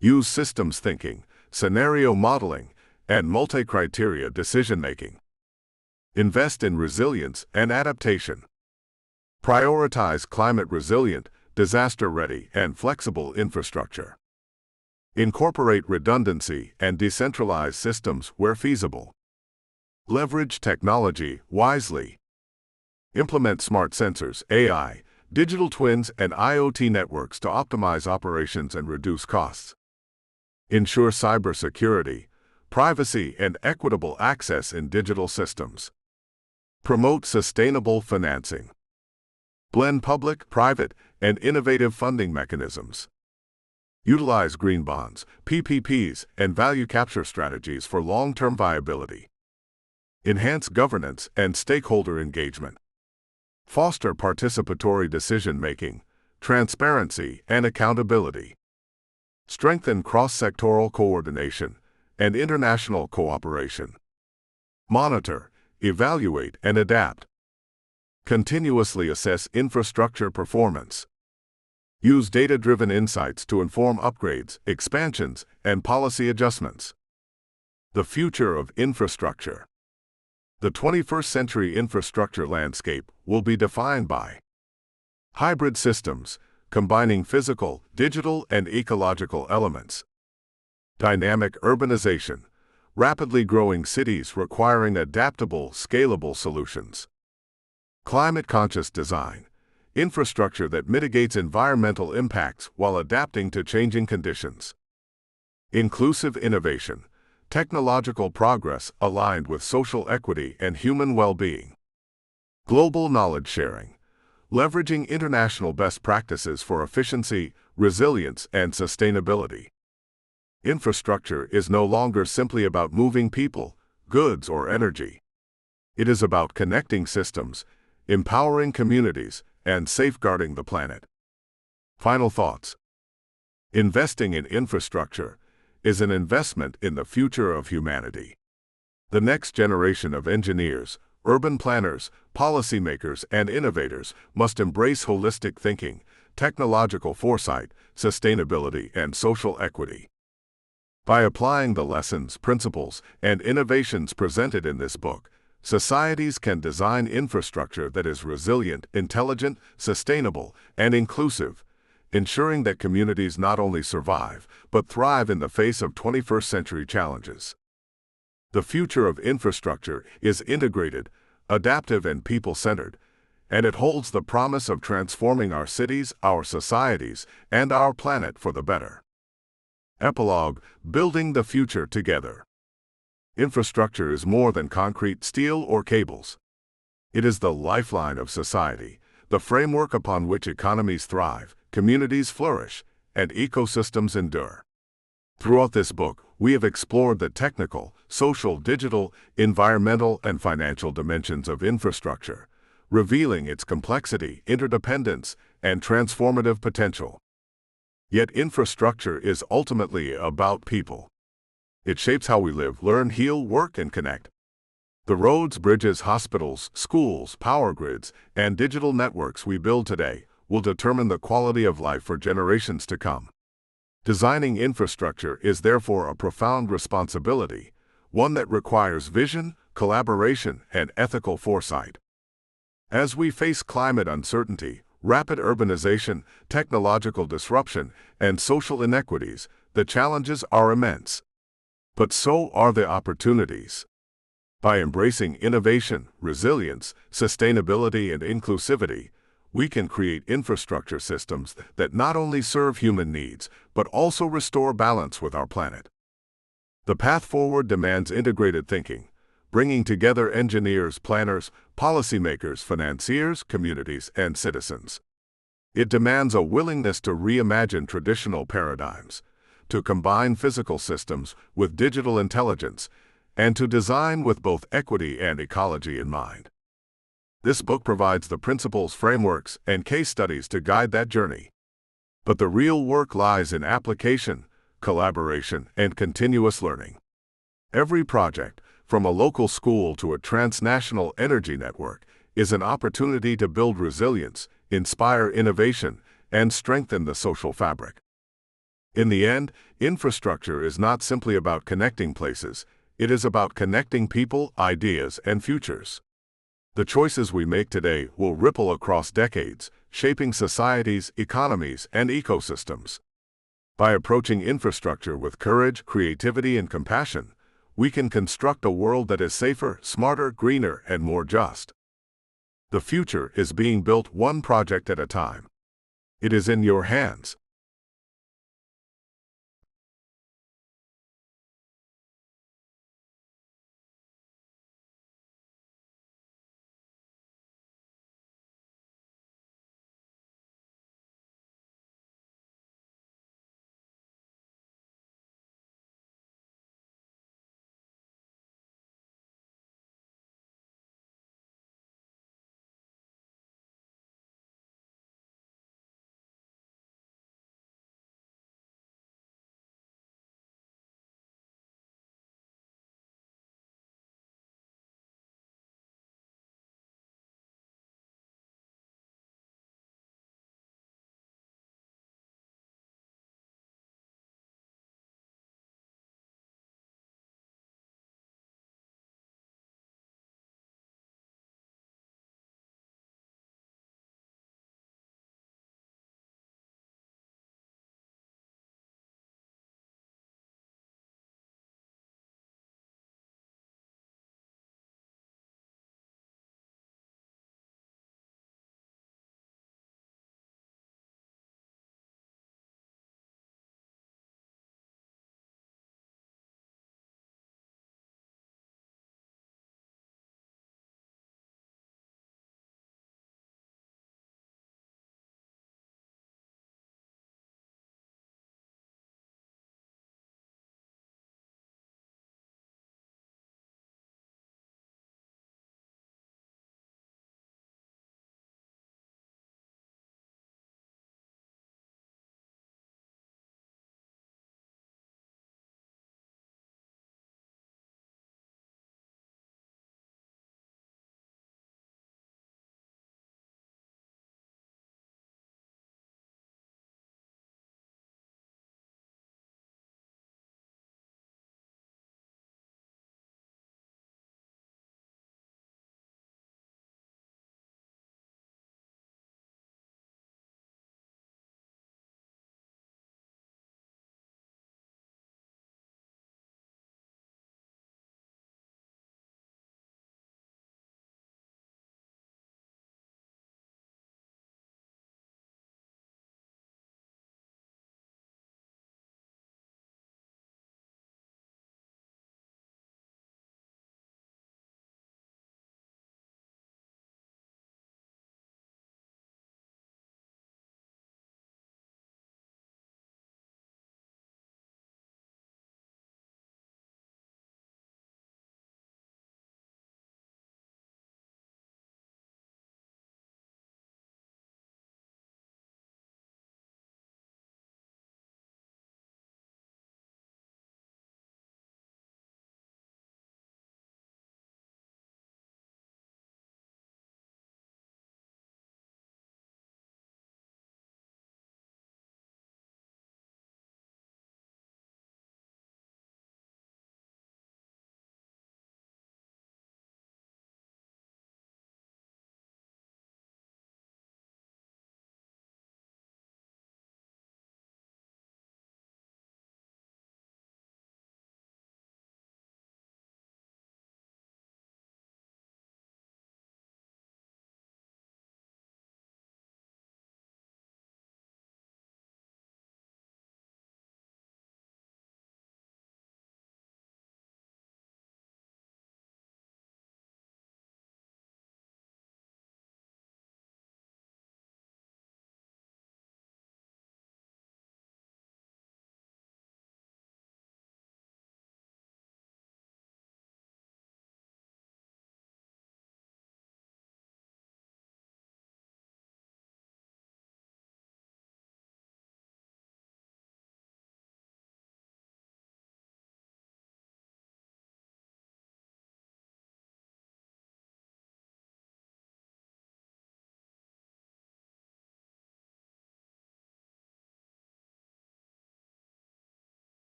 Use systems thinking, scenario modeling, and multi-criteria decision-making. Invest in resilience and adaptation. Prioritize climate-resilient, disaster-ready, and flexible infrastructure. Incorporate redundancy and decentralize systems where feasible. Leverage technology wisely. Implement smart sensors, AI, digital twins, and IoT networks to optimize operations and reduce costs. Ensure cybersecurity, privacy, and equitable access in digital systems. Promote sustainable financing. Blend public, private, and innovative funding mechanisms. Utilize green bonds, PPPs, and value capture strategies for long-term viability. Enhance governance and stakeholder engagement. Foster participatory decision-making, transparency, and accountability. Strengthen cross-sectoral coordination and international cooperation. Monitor, evaluate, and adapt. Continuously assess infrastructure performance. Use data-driven insights to inform upgrades, expansions, and policy adjustments. The future of infrastructure. The 21st century infrastructure landscape will be defined by hybrid systems, combining physical, digital, and ecological elements. Dynamic urbanization, rapidly growing cities requiring adaptable, scalable solutions. Climate-conscious design, infrastructure that mitigates environmental impacts while adapting to changing conditions. Inclusive innovation, technological progress aligned with social equity and human well-being. Global knowledge sharing, leveraging international best practices for efficiency, resilience, and sustainability. Infrastructure is no longer simply about moving people, goods, or energy. It is about connecting systems, empowering communities, and safeguarding the planet. Final thoughts. Investing in infrastructure is an investment in the future of humanity. The next generation of engineers, urban planners, policymakers, and innovators must embrace holistic thinking, technological foresight, sustainability, and social equity. By applying the lessons, principles, and innovations presented in this book, societies can design infrastructure that is resilient, intelligent, sustainable, and inclusive, ensuring that communities not only survive, but thrive in the face of 21st century challenges. The future of infrastructure is integrated, adaptive, and people-centered, and it holds the promise of transforming our cities, our societies, and our planet for the better. Epilogue: Building the Future Together. Infrastructure is more than concrete, steel, or cables. It is the lifeline of society, the framework upon which economies thrive, communities flourish, and ecosystems endure. Throughout this book, we have explored the technical, social, digital, environmental, and financial dimensions of infrastructure, revealing its complexity, interdependence, and transformative potential. Yet infrastructure is ultimately about people. It shapes how we live, learn, heal, work, and connect. The roads, bridges, hospitals, schools, power grids, and digital networks we build today will determine the quality of life for generations to come. Designing infrastructure is therefore a profound responsibility, one that requires vision, collaboration, and ethical foresight. As we face climate uncertainty, rapid urbanization, technological disruption, and social inequities, the challenges are immense. But so are the opportunities. By embracing innovation, resilience, sustainability, and inclusivity, we can create infrastructure systems that not only serve human needs, but also restore balance with our planet. The path forward demands integrated thinking, bringing together engineers, planners, policymakers, financiers, communities, and citizens. It demands a willingness to reimagine traditional paradigms, to combine physical systems with digital intelligence, and to design with both equity and ecology in mind. This book provides the principles, frameworks, and case studies to guide that journey. But the real work lies in application, collaboration, and continuous learning. Every project, from a local school to a transnational energy network, is an opportunity to build resilience, inspire innovation, and strengthen the social fabric. In the end, infrastructure is not simply about connecting places, it is about connecting people, ideas, and futures. The choices we make today will ripple across decades, shaping societies, economies, and ecosystems. By approaching infrastructure with courage, creativity, and compassion, we can construct a world that is safer, smarter, greener, and more just. The future is being built one project at a time. It is in your hands.